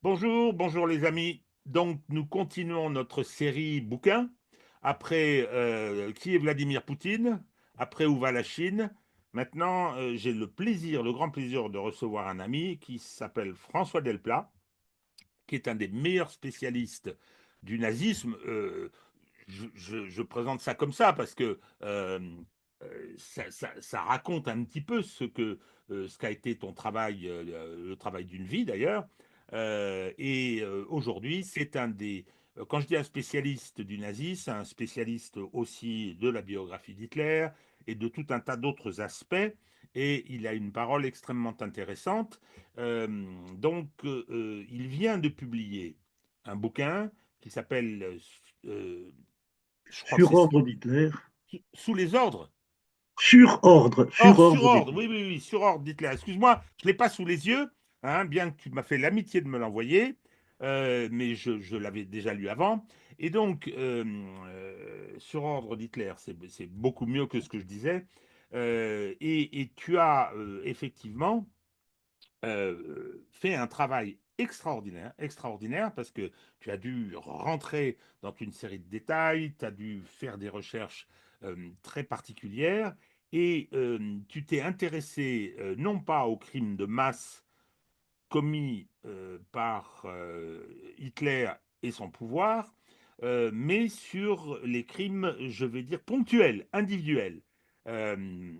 Bonjour, bonjour les amis. Donc nous continuons notre série bouquins. Après qui est Vladimir Poutine, après où va la Chine. Maintenant, j'ai le plaisir, le grand plaisir de recevoir un ami qui s'appelle François Delplat, qui est un des meilleurs spécialistes du nazisme. Je présente ça comme ça parce que ça raconte un petit peu ce qu'a été ton travail, le travail d'une vie d'ailleurs. Aujourd'hui, c'est un des. Quand je dis un spécialiste du nazisme, un spécialiste aussi de la biographie d'Hitler et de tout un tas d'autres aspects. Et il a une parole extrêmement intéressante. Euh, il vient de publier un bouquin qui s'appelle, je crois que Sur c'est ordre d'Hitler. Sous les ordres. Sur Sur ordre ordre, d'Hitler. oui, oui, oui, sur ordre d'Hitler. Excuse-moi, je ne l'ai pas sous les yeux, hein, bien que tu m'as fait l'amitié de me l'envoyer, mais je l'avais déjà lu avant. Et donc, sur ordre d'Hitler, c'est beaucoup mieux que ce que je disais. Et tu as effectivement fait un travail extraordinaire, extraordinaire, parce que tu as dû rentrer dans une série de détails, tu as dû faire des recherches très particulières, et tu t'es intéressé non pas aux crimes de masse commis par Hitler et son pouvoir, mais sur les crimes, je vais dire, ponctuels, individuels. Euh,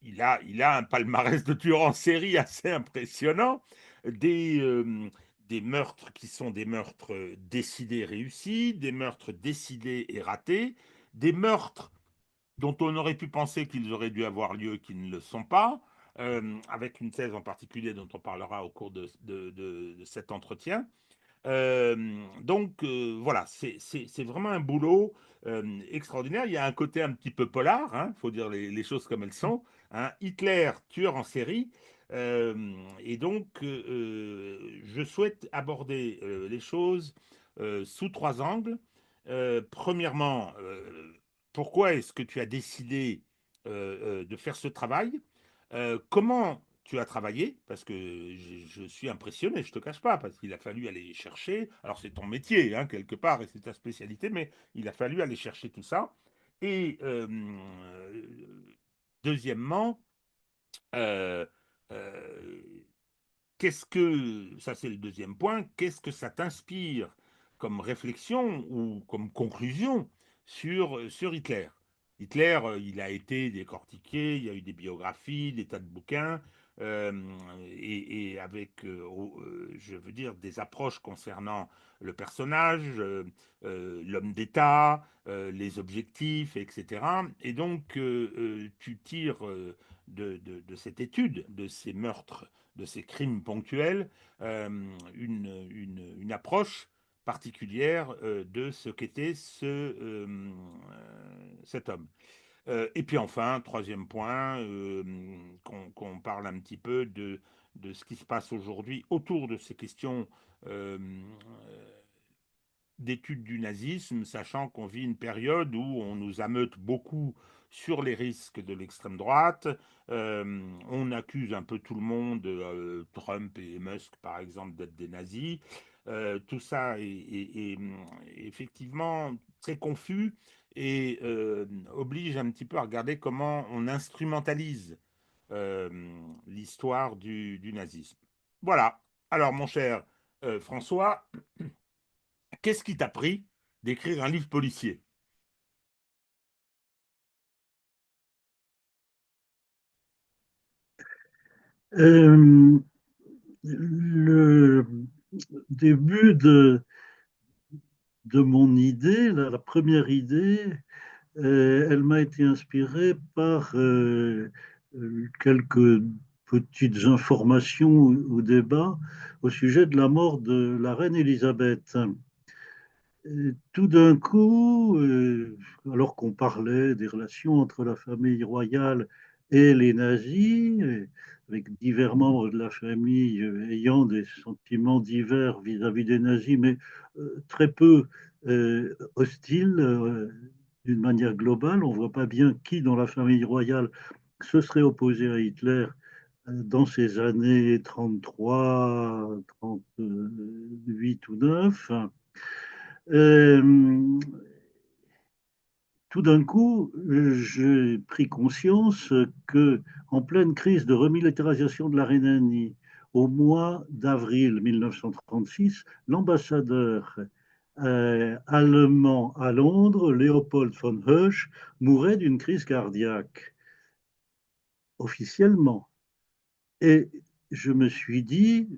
il a un palmarès de tueurs en série assez impressionnant, des, euh, des meurtres qui sont des meurtres décidés réussis, des meurtres décidés et ratés, des meurtres dont on aurait pu penser qu'ils auraient dû avoir lieu, qui ne le sont pas, avec une thèse en particulier dont on parlera au cours de cet entretien. Voilà, c'est vraiment un boulot extraordinaire. Il y a un côté un petit peu polar, il faut dire les choses comme elles sont, hein. Hitler, tueur en série. Je souhaite aborder les choses sous trois angles. Premièrement, pourquoi est-ce que tu as décidé de faire ce travail? Comment tu as travaillé? Parce que je suis impressionné, je ne te cache pas, parce qu'il a fallu aller chercher. Alors, c'est ton métier, hein, quelque part, et c'est ta spécialité, mais il a fallu aller chercher tout ça. Et deuxièmement, euh, euh, ça c'est le deuxième point, qu'est-ce que ça t'inspire comme réflexion ou comme conclusion sur Hitler? Hitler, il a été décortiqué, il y a eu des biographies, des tas de bouquins, euh, et avec, je veux dire, des approches concernant le personnage, l'homme d'État, les objectifs, etc. Et donc, tu tires de cette étude, de ces meurtres, de ces crimes ponctuels, une approche particulière de ce qu'était cet homme. Et puis enfin, troisième point, qu'on parle un petit peu de ce qui se passe aujourd'hui autour de ces questions euh, d'études du nazisme, sachant qu'on vit une période où on nous ameute beaucoup sur les risques de l'extrême droite. On accuse un peu tout le monde, Trump et Musk par exemple, d'être des nazis. Tout ça est effectivement très confus et oblige un petit peu à regarder comment on instrumentalise euh, l'histoire du nazisme. Voilà. Alors, mon cher François, qu'est-ce qui t'a pris d'écrire un livre policier? Euh, le début de mon idée, la première idée, elle m'a été inspirée par quelques petites informations ou débats au sujet de la mort de la reine Élisabeth. Tout d'un coup, alors qu'on parlait des relations entre la famille royale et les nazis, avec divers membres de la famille ayant des sentiments divers vis-à-vis des nazis, mais très peu hostiles d'une manière globale, on ne voit pas bien qui dans la famille royale se serait opposé à Hitler dans ces années 33, 38 ou 9. Euh, Tout d'un coup, j'ai pris conscience que, en pleine crise de remilitarisation de la Rhénanie, au mois d'avril 1936, l'ambassadeur allemand à Londres, Léopold von Hösch, mourait d'une crise cardiaque, officiellement. Et je me suis dit,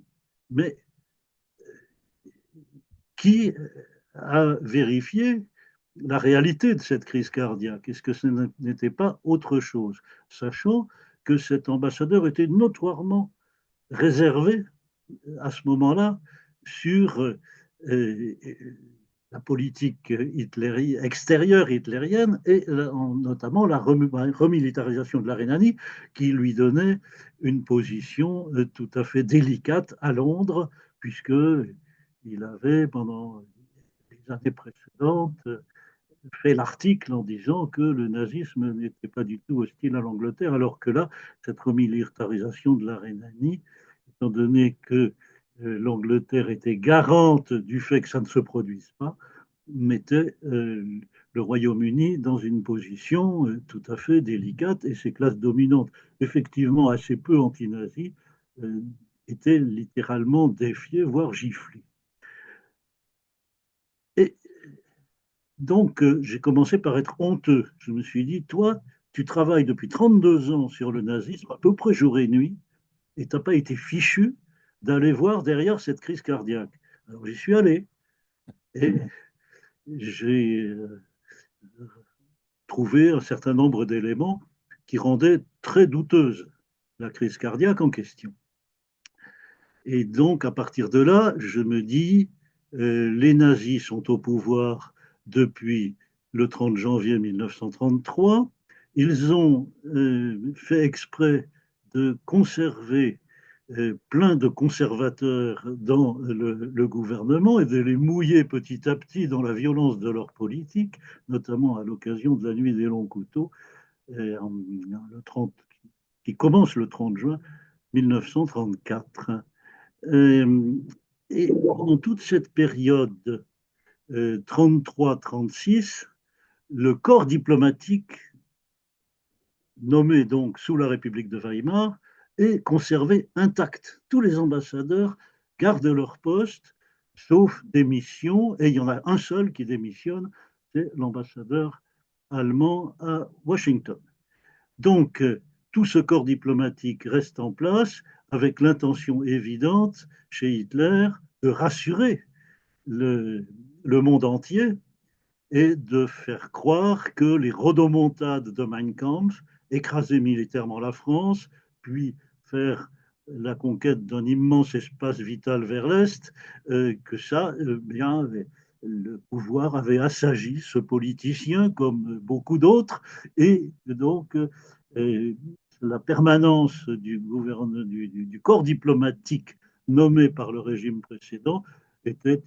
mais qui a vérifié la réalité de cette crise cardiaque? Est-ce que ce n'était pas autre chose? Sachant que cet ambassadeur était notoirement réservé à ce moment-là sur la politique extérieure hitlérienne et notamment la remilitarisation de la Rhénanie qui lui donnait une position tout à fait délicate à Londres puisque il avait pendant les années précédentes fait l'article en disant que le nazisme n'était pas du tout hostile à l'Angleterre, alors que là, cette remilitarisation de la Rhénanie, étant donné que l'Angleterre était garante du fait que ça ne se produise pas, mettait le Royaume-Uni dans une position tout à fait délicate et ses classes dominantes, effectivement assez peu anti-nazis, euh, étaient littéralement défiées, voire giflées. Et donc, j'ai commencé par être honteux. Je me suis dit, toi, tu travailles depuis 32 ans sur le nazisme, à peu près jour et nuit, et tu n'as pas été fichu d'aller voir derrière cette crise cardiaque. Alors, j'y suis allé et j'ai trouvé un certain nombre d'éléments qui rendaient très douteuse la crise cardiaque en question. Et donc, à partir de là, je me dis, les nazis sont au pouvoir depuis le 30 janvier 1933. Ils ont fait exprès de conserver plein de conservateurs dans le gouvernement et de les mouiller petit à petit dans la violence de leur politique, notamment à l'occasion de la nuit des longs couteaux, le 30, qui commence le 30 juin 1934. Euh, et pendant toute cette période 33-36, le corps diplomatique, nommé donc sous la République de Weimar, est conservé intact. Tous les ambassadeurs gardent leur poste, sauf démission, et il y en a un seul qui démissionne, c'est l'ambassadeur allemand à Washington. Donc, tout ce corps diplomatique reste en place avec l'intention évidente chez Hitler de rassurer le, le monde entier et de faire croire que les rodomontades de Mein Kampf, écraser militairement la France, puis faire la conquête d'un immense espace vital vers l'Est, que ça, bien, le pouvoir avait assagi ce politicien comme beaucoup d'autres, et donc la permanence du corps diplomatique nommé par le régime précédent était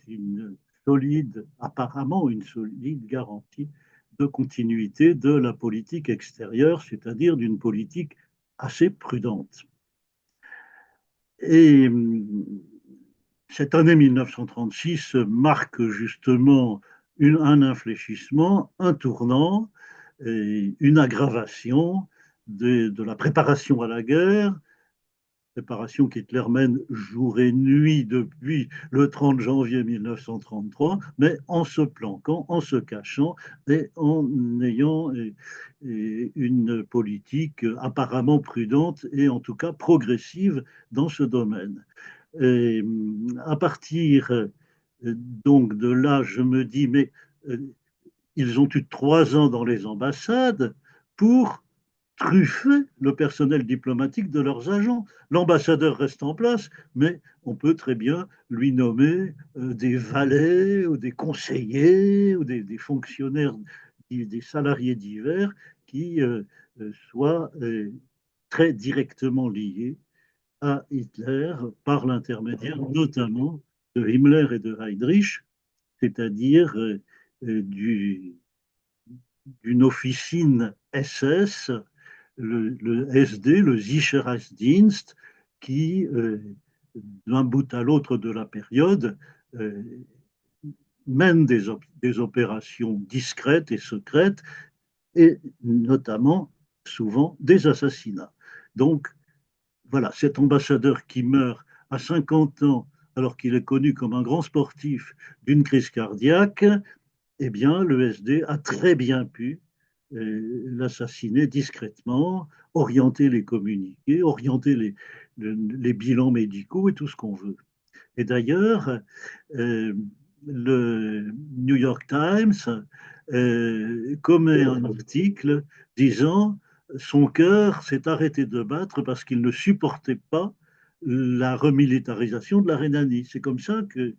apparemment une solide garantie de continuité de la politique extérieure, c'est-à-dire d'une politique assez prudente. Et cette année 1936 marque justement un infléchissement, un tournant, une aggravation de la préparation à la guerre, préparation qu'Hitler mène jour et nuit depuis le 30 janvier 1933, mais en se planquant, en se cachant et en ayant une politique apparemment prudente et en tout cas progressive dans ce domaine. Et à partir donc de là, je me dis, mais ils ont eu 3 ans dans les ambassades pour truffer le personnel diplomatique de leurs agents. L'ambassadeur reste en place, mais on peut très bien lui nommer des valets ou des conseillers ou des fonctionnaires, des salariés divers qui soient très directement liés à Hitler par l'intermédiaire notamment de Himmler et de Heydrich, c'est-à-dire du, d'une officine SS le SD, le Sicherheitsdienst, qui, d'un bout à l'autre de la période, euh, mène des opérations discrètes et secrètes, et notamment souvent des assassinats. Donc voilà, cet ambassadeur qui meurt à 50 ans alors qu'il est connu comme un grand sportif d'une crise cardiaque, eh bien, le SD a très bien pu l'assassiner discrètement, orienter les communiqués, orienter les bilans médicaux et tout ce qu'on veut. Et d'ailleurs, euh, le New York Times commet un article disant son cœur s'est arrêté de battre parce qu'il ne supportait pas la remilitarisation de la Rhénanie. C'est comme ça que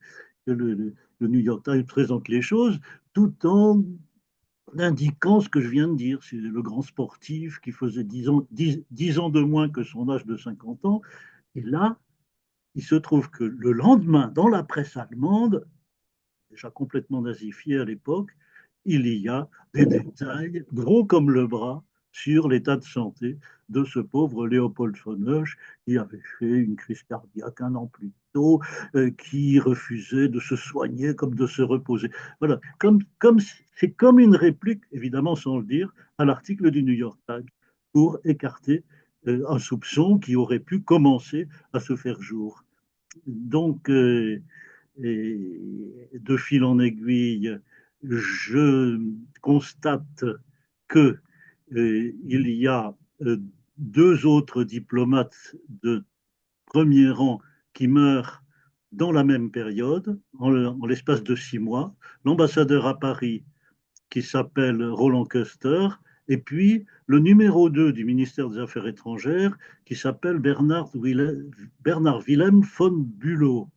le New York Times présente les choses, tout en indiquant ce que je viens de dire. C'est le grand sportif qui faisait 10 ans de moins que son âge de 50 ans. Et là, il se trouve que le lendemain, dans la presse allemande, déjà complètement nazifiée à l'époque, il y a des détails gros comme le bras sur l'état de santé de ce pauvre Léopold von Oesch qui avait fait une crise cardiaque un an plus tôt, qui refusait de se soigner comme de se reposer. Voilà, c'est comme une réplique, évidemment sans le dire, à l'article du New York Times pour écarter un soupçon qui aurait pu commencer à se faire jour. Donc, de fil en aiguille, je constate que il y a deux autres diplomates de premier rang qui meurent dans la même période, en l'espace de 6 mois. L'ambassadeur à Paris qui s'appelle Roland Custer, et puis le numéro 2 du ministère des Affaires étrangères qui s'appelle Bernard Wilhelm von Bülow,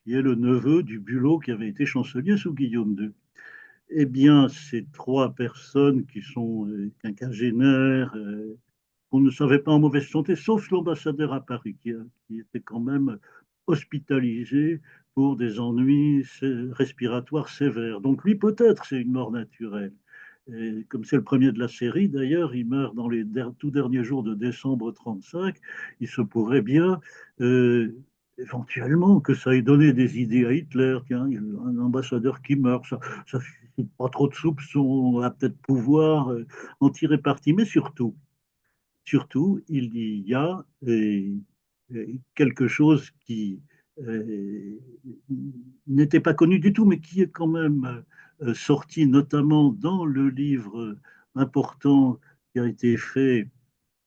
qui est le neveu du Bülow qui avait été chancelier sous Guillaume II. Eh bien, ces trois personnes qui sont quinquagénaires, qu'on ne savait pas en mauvaise santé, sauf l'ambassadeur à Paris, qui était quand même hospitalisé pour des ennuis respiratoires sévères. Donc lui, peut-être, c'est une mort naturelle. Et comme c'est le premier de la série, d'ailleurs, il meurt dans les tout derniers jours de décembre 1935. Il se pourrait bien, éventuellement, que ça ait donné des idées à Hitler. Tiens, il y a un ambassadeur qui meurt, ça suscite pas trop de soupçons, on va peut-être pouvoir en tirer parti. Mais surtout, il y a quelque chose qui n'était pas connu du tout, mais qui est quand même sorti notamment dans le livre important qui a été fait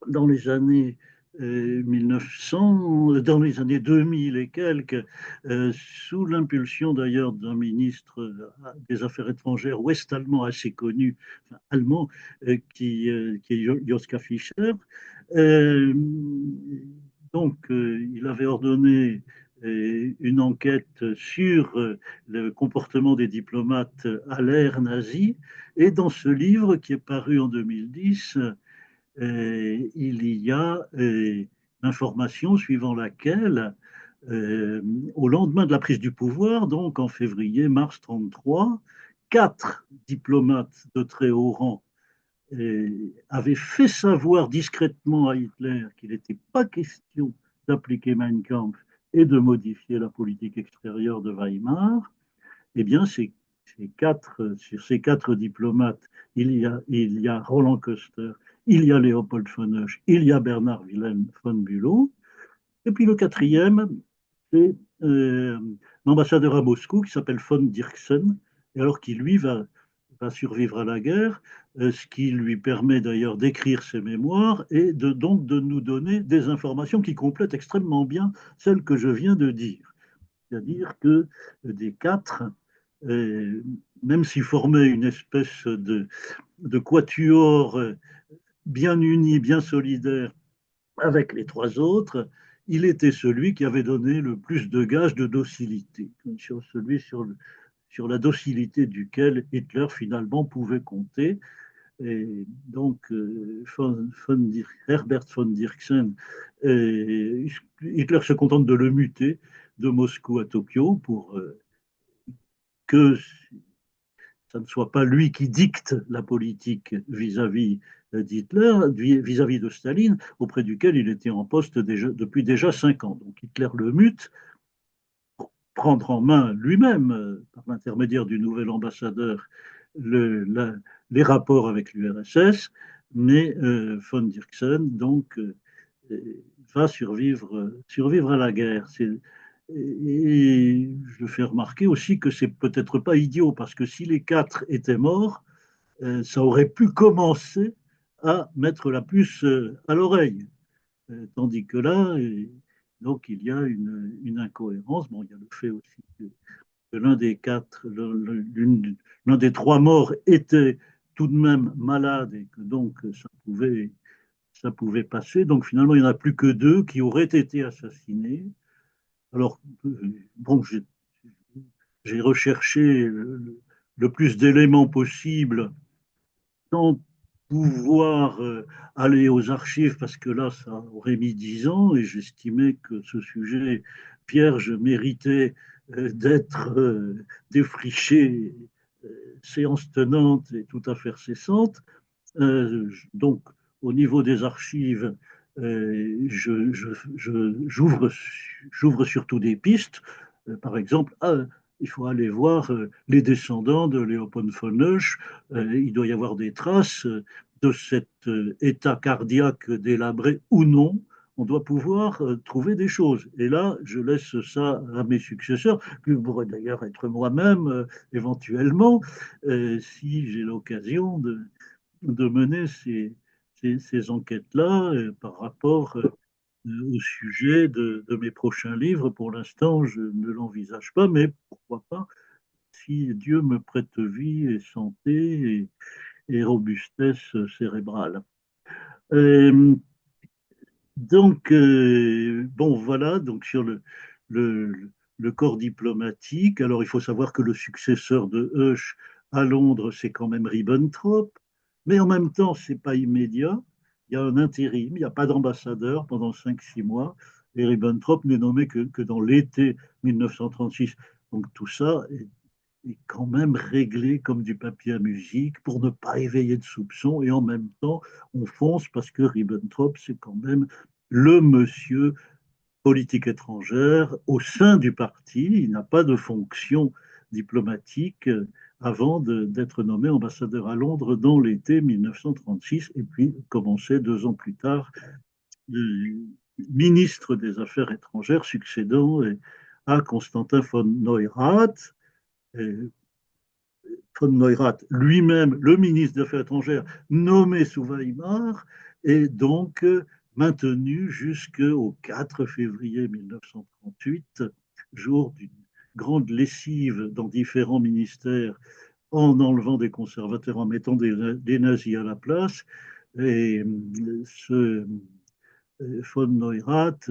dans les années 1900, dans les années 2000 et quelques, sous l'impulsion d'ailleurs d'un ministre des Affaires étrangères ouest-allemand assez connu, enfin, allemand, qui est Joschka Fischer. Euh, il avait ordonné une enquête sur le comportement des diplomates à l'ère nazie. Et dans ce livre qui est paru en 2010, il y a l'information suivant laquelle, au lendemain de la prise du pouvoir, donc en février-mars 1933, 4 diplomates de très haut rang avaient fait savoir discrètement à Hitler qu'il n'était pas question d'appliquer Mein Kampf et de modifier la politique extérieure de Weimar. Eh bien, sur ces 4 diplomates, il y a Roland Koester, il y a Léopold von Oesch, il y a Bernard Wilhelm von Bülow, et puis le quatrième, c'est l'ambassadeur à Moscou qui s'appelle von Dirksen, et alors qui lui va survivre à la guerre, ce qui lui permet d'ailleurs d'écrire ses mémoires et donc de nous donner des informations qui complètent extrêmement bien celles que je viens de dire. C'est-à-dire que des 4, même s'ils formaient une espèce de quatuor bien uni, bien solidaire avec les 3 autres, il était celui qui avait donné le plus de gages de docilité, celui sur la docilité duquel Hitler finalement pouvait compter. Et donc, Herbert von Dirksen, Hitler se contente de le muter de Moscou à Tokyo pour que ça ne soit pas lui qui dicte la politique vis-à-vis d'Hitler vis-à-vis de Staline, auprès duquel il était en poste depuis déjà 5 ans. Donc Hitler le mute pour prendre en main lui-même, par l'intermédiaire du nouvel ambassadeur, le, la, les rapports avec l'URSS, mais von Dirksen donc va survivre à la guerre. Et je fais remarquer aussi que c'est peut-être pas idiot, parce que si les quatre étaient morts, ça aurait pu commencer à mettre la puce à l'oreille. Tandis que là, donc il y a une incohérence. Bon, il y a le fait aussi que l'un des quatre, l'un des trois morts était tout de même malade et que donc ça pouvait passer. Donc finalement, il n'y en a plus que deux qui auraient été assassinés. Alors, bon, j'ai recherché le plus d'éléments possible sans pouvoir aller aux archives parce que là, ça aurait mis 10 ans et j'estimais que ce sujet vierge méritait d'être défriché, séance tenante et tout à fait cessante. Donc, au niveau des archives, j'ouvre surtout des pistes. Par exemple, il faut aller voir les descendants de Léopold von Neusch. Il doit y avoir des traces de cet état cardiaque délabré ou non. On doit pouvoir trouver des choses. Et là, je laisse ça à mes successeurs, qui pourraient d'ailleurs être moi-même éventuellement, si j'ai l'occasion de mener ces enquêtes-là par rapport au sujet de mes prochains livres. Pour l'instant, je ne l'envisage pas, mais pourquoi pas, si Dieu me prête vie et santé et robustesse cérébrale. Euh, donc, bon, voilà, donc sur le, le corps diplomatique, alors il faut savoir que le successeur de Hoche à Londres, c'est quand même Ribbentrop, mais en même temps, c'est pas immédiat. Il y a un intérim, il n'y a pas d'ambassadeur pendant 5 6 mois, et Ribbentrop n'est nommé que dans l'été 1936. Donc tout ça est quand même réglé comme du papier à musique pour ne pas éveiller de soupçons et en même temps on fonce parce que Ribbentrop c'est quand même le monsieur politique étrangère au sein du parti, il n'a pas de fonction diplomatique avant d'être nommé ambassadeur à Londres dans l'été 1936 et puis commencer 2 ans plus tard ministre des Affaires étrangères succédant à Constantin von Neurath. Et von Neurath lui-même, le ministre des Affaires étrangères, nommé sous Weimar, et donc maintenu jusqu'au 4 février 1938, jour d'une grande lessive dans différents ministères, en enlevant des conservateurs, en mettant des nazis à la place. Et ce von Neurath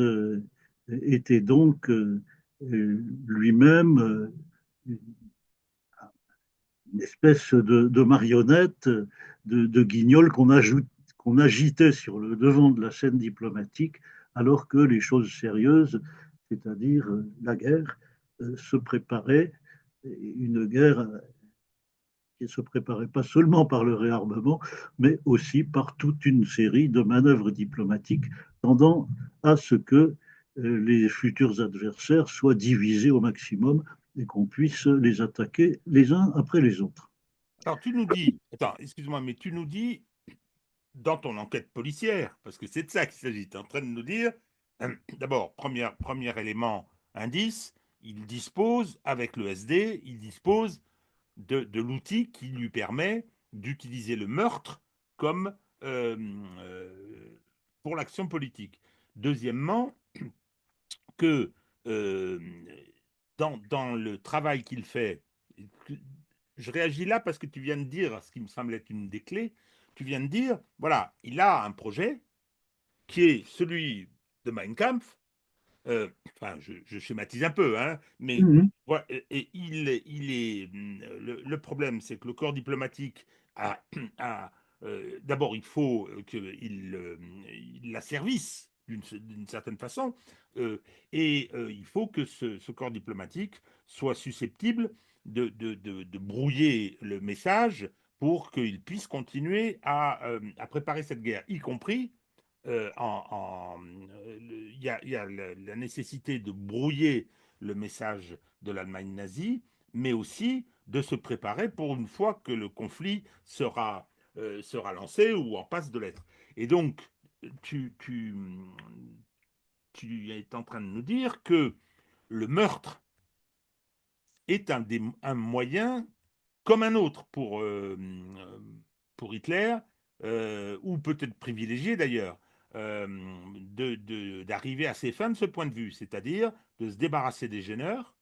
était donc lui-même une espèce de marionnette, de guignol qu'on agitait sur le devant de la scène diplomatique, alors que les choses sérieuses, c'est-à-dire la guerre, se préparaient, une guerre qui se préparait pas seulement par le réarmement, mais aussi par toute une série de manœuvres diplomatiques tendant à ce que les futurs adversaires soient divisés au maximum et qu'on puisse les attaquer les uns après les autres. Alors, tu nous dis, attends, excuse-moi, mais tu nous dis, dans ton enquête policière, parce que c'est de ça qu'il s'agit, tu es en train de nous dire, d'abord, premier élément, indice, il dispose, avec le SD, il dispose de l'outil qui lui permet d'utiliser le meurtre comme euh, euh, pour l'action politique. Deuxièmement, que euh, dans le travail qu'il fait, je réagis là parce que tu viens de dire ce qui me semble être une des clés. Tu viens de dire, voilà, il a un projet qui est celui de Mein Kampf. Enfin, je schématise un peu, hein, mais Mhm. voilà, et le problème, c'est que le corps diplomatique a, d'abord, il faut qu'il l'asservisse d'une certaine façon, et il faut que ce corps diplomatique soit susceptible de brouiller le message pour qu'il puisse continuer à préparer cette guerre, y compris il y a la nécessité de brouiller le message de l'Allemagne nazie, mais aussi de se préparer pour une fois que le conflit sera lancé ou en passe de l'être. Et donc, tu, tu, tu es en train de nous dire que le meurtre est un moyen comme un autre pour Hitler, ou peut-être privilégié d'ailleurs, d'arriver à ses fins de ce point de vue, c'est-à-dire de se débarrasser des gêneurs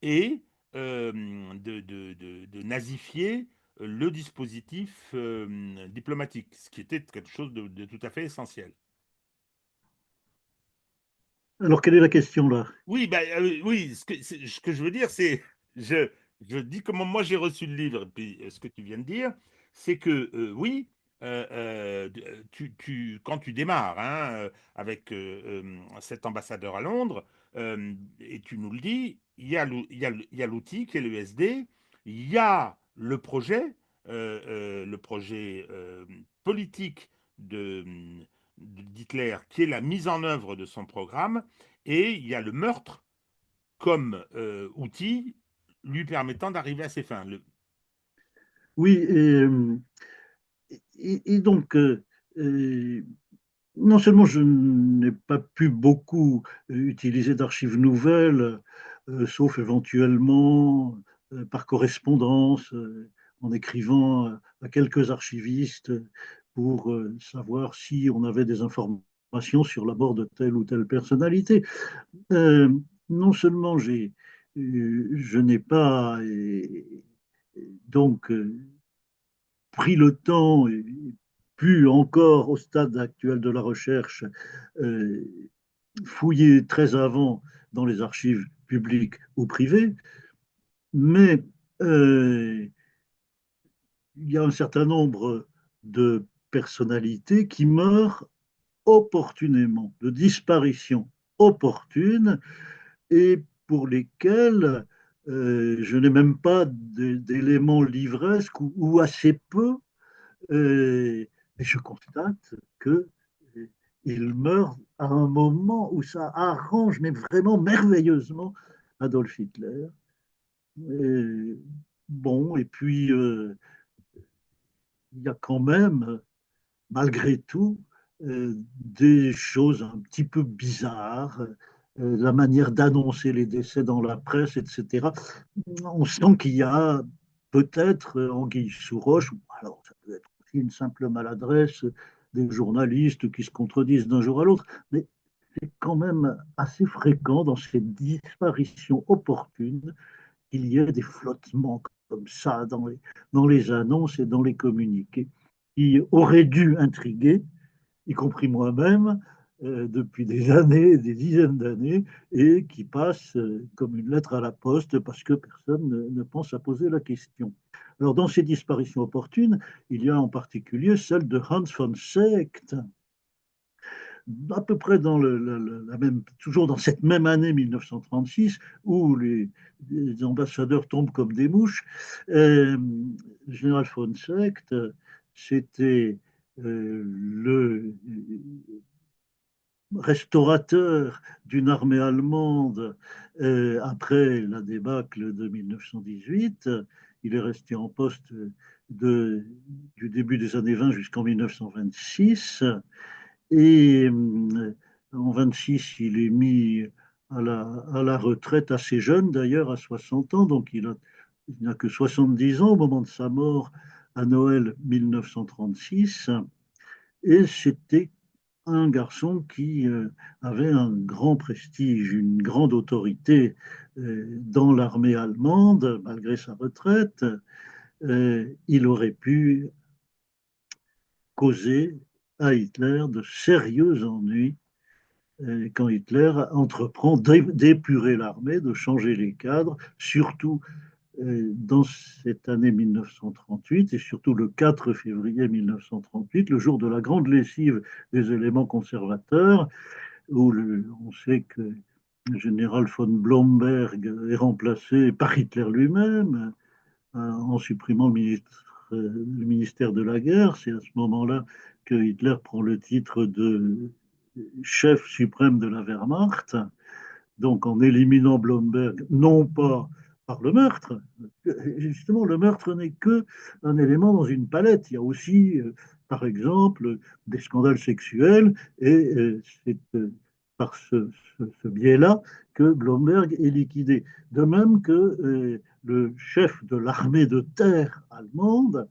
et de nazifier le dispositif diplomatique, ce qui était quelque chose de tout à fait essentiel. Alors, quelle est la question là? Oui, bah, oui, ce que je veux dire, c'est, je, je dis comment moi j'ai reçu le livre, et puis ce que tu viens de dire, c'est que oui, quand tu démarres hein, avec cet ambassadeur à Londres, et tu nous le dis, il y a l'outil qui est le SD, il y a le projet politique de, d'Hitler, qui est la mise en œuvre de son programme, et il y a le meurtre comme outil lui permettant d'arriver à ses fins. Oui, et donc, non seulement je n'ai pas pu beaucoup utiliser d'archives nouvelles, sauf éventuellement par correspondance, en écrivant à quelques archivistes pour savoir si on avait des informations sur la mort de telle ou telle personnalité. Euh, non seulement je n'ai pas donc pris le temps et pu encore, au stade actuel de la recherche, euh, fouiller très avant dans les archives publiques ou privées, mais euh, il y a un certain nombre de personnalités qui meurent opportunément, de disparition opportune, et pour lesquelles je n'ai même pas d'éléments livresques ou assez peu. Et je constate que il meurt à un moment où ça arrange, mais vraiment merveilleusement, Adolf Hitler. Et, bon, et puis il y a quand même, malgré tout, des choses un petit peu bizarres, la manière d'annoncer les décès dans la presse, etc. On sent qu'il y a peut-être anguille sous roche, alors ça peut être aussi une simple maladresse des journalistes qui se contredisent d'un jour à l'autre, mais c'est quand même assez fréquent dans ces disparitions opportunes qu'il y ait des flottements comme ça dans les annonces et dans les communiqués qui auraient dû intriguer, y compris moi-même, depuis des années, des dizaines d'années, et qui passent comme une lettre à la poste parce que personne ne pense à poser la question. Alors, dans ces disparitions opportunes, il y a en particulier celle de Hans von Seeckt, à peu près dans la même, toujours dans cette même année 1936, où les ambassadeurs tombent comme des mouches. Le général von Seeckt, c'était le restaurateur d'une armée allemande après la débâcle de 1918. Il est resté en poste du début des années 20 jusqu'en 1926. Et en 26, il est mis à la retraite assez jeune, d'ailleurs, à 60 ans. Donc, il n'a que 70 ans au moment de sa mort à Noël 1936. Et c'était un garçon qui avait un grand prestige, une grande autorité dans l'armée allemande, malgré sa retraite. Il aurait pu causer à Hitler de sérieux ennuis quand Hitler entreprend d'épurer l'armée, de changer les cadres, surtout dans cette année 1938 et surtout le 4 février 1938, le jour de la grande lessive des éléments conservateurs, où on sait que le général von Blomberg est remplacé par Hitler lui-même en supprimant le ministre le ministère de la guerre. C'est à ce moment-là que Hitler prend le titre de chef suprême de la Wehrmacht, donc en éliminant Blomberg, non pas par le meurtre. Justement, le meurtre n'est que un élément dans une palette. Il y a aussi, par exemple, des scandales sexuels, et c'est par ce biais-là que Blomberg est liquidé. De même que le chef de l'armée de terre allemande,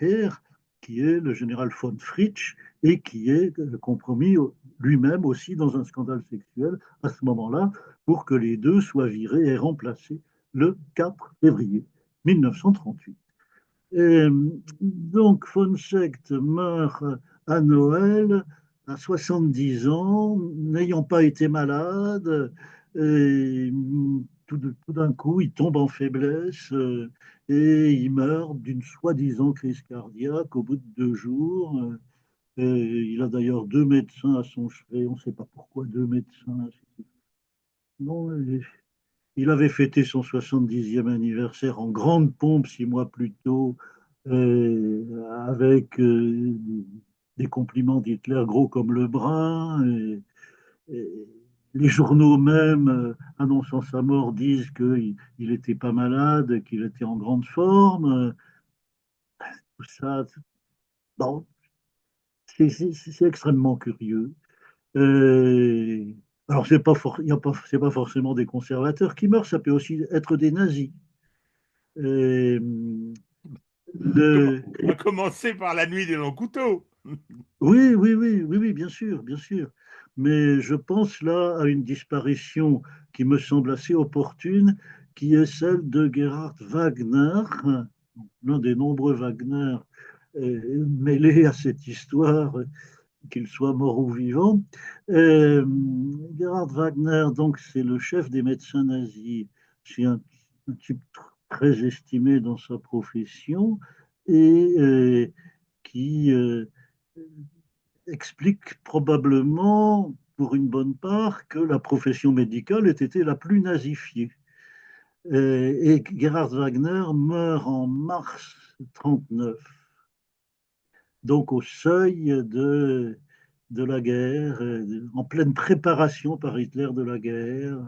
Heer, qui est le général von Fritsch et qui est compromis lui-même aussi dans un scandale sexuel à ce moment-là pour que les deux soient virés et remplacés le 4 février 1938. Et donc von Seeckt meurt à Noël à 70 ans, n'ayant pas été malade. Et tout d'un coup, il tombe en faiblesse et il meurt d'une soi-disant crise cardiaque au bout de 2 jours. Et il a d'ailleurs deux médecins à son chevet. On ne sait pas pourquoi deux médecins. Non, il avait fêté son 70e anniversaire en grande pompe 6 mois plus tôt, avec des compliments d'Hitler gros comme le bras. Et les journaux même, annonçant sa mort, disent qu'il n'était pas malade, qu'il était en grande forme. Tout ça, bon, c'est extrêmement curieux. Euh, alors, c'est pas forcément des conservateurs qui meurent, ça peut aussi être des nazis. Euh, le... On va commencer par la nuit des longs couteaux. Oui, oui, oui, oui, oui, bien sûr, bien sûr. Mais je pense là à une disparition qui me semble assez opportune, qui est celle de Gerhard Wagner, l'un des nombreux Wagner mêlés à cette histoire, qu'il soit mort ou vivant. Euh, Gerhard Wagner, donc, c'est le chef des médecins nazis. C'est un type très estimé dans sa profession et qui explique probablement, pour une bonne part, que la profession médicale ait été la plus nazifiée. Et Gerhard Wagner meurt en mars 1939, donc au seuil de la guerre, en pleine préparation par Hitler de la guerre.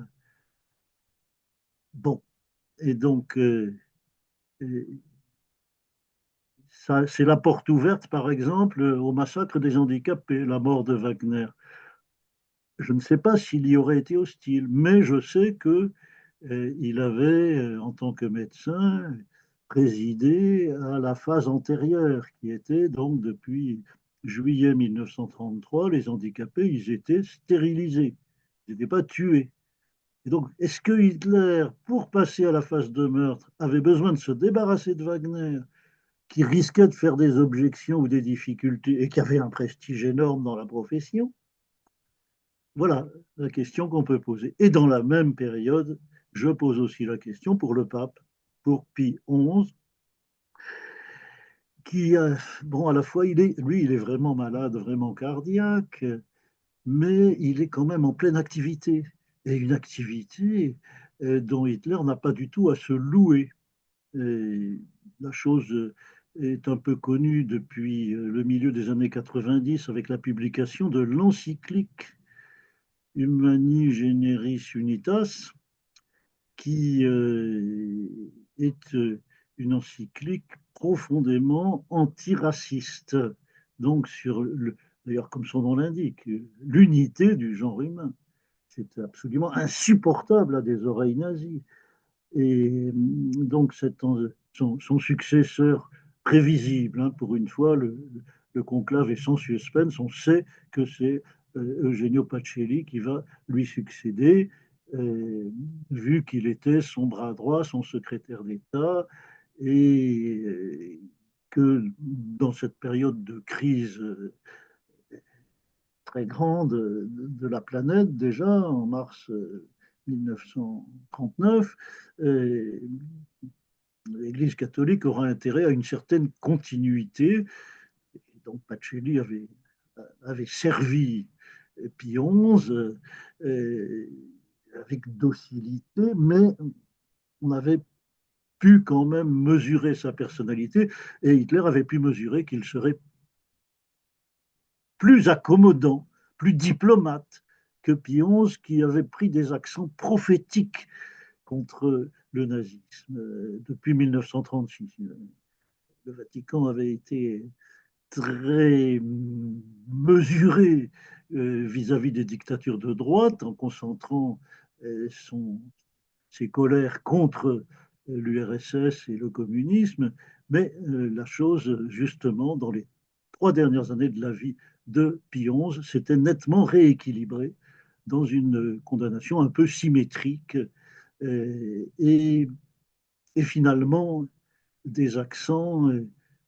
Bon, et donc ça, c'est la porte ouverte, par exemple, au massacre des handicapés, la mort de Wagner. Je ne sais pas s'il y aurait été hostile, mais je sais que il avait, en tant que médecin, présidé à la phase antérieure, qui était donc depuis juillet 1933, les handicapés, ils étaient stérilisés, ils n'étaient pas tués. Et donc, est-ce que Hitler, pour passer à la phase de meurtre, avait besoin de se débarrasser de Wagner, qui risquait de faire des objections ou des difficultés et qui avait un prestige énorme dans la profession? Voilà la question qu'on peut poser. Et dans la même période, je pose aussi la question pour le pape, pour Pie XI, qui, bon, à la fois, lui, il est vraiment malade, vraiment cardiaque, mais il est quand même en pleine activité. Et une activité dont Hitler n'a pas du tout à se louer. Et la chose est un peu connue depuis le milieu des années 90 avec la publication de l'encyclique Humani Generis Unitas, qui est une encyclique profondément antiraciste. Donc, d'ailleurs, comme son nom l'indique, l'unité du genre humain. C'est absolument insupportable à des oreilles nazies. Et donc, son successeur prévisible, hein, pour une fois, le conclave est sans suspense. On sait que c'est Eugenio Pacelli qui va lui succéder, vu qu'il était son bras droit, son secrétaire d'État, et que dans cette période de crise très grande de la planète, déjà en mars 1939, l'Église catholique aura intérêt à une certaine continuité. Donc Pacelli avait servi Pie XI avec docilité, mais on avait pu quand même mesurer sa personnalité, et Hitler avait pu mesurer qu'il serait plus accommodant, plus diplomate que Pie XI, qui avait pris des accents prophétiques contre le nazisme depuis 1936. Le Vatican avait été très mesuré vis-à-vis des dictatures de droite en concentrant son, ses colères contre l'URSS et le communisme, mais la chose, justement, dans les 3 dernières années de la vie de Pie XI, s'était nettement rééquilibrée dans une condamnation un peu symétrique et, et finalement des accents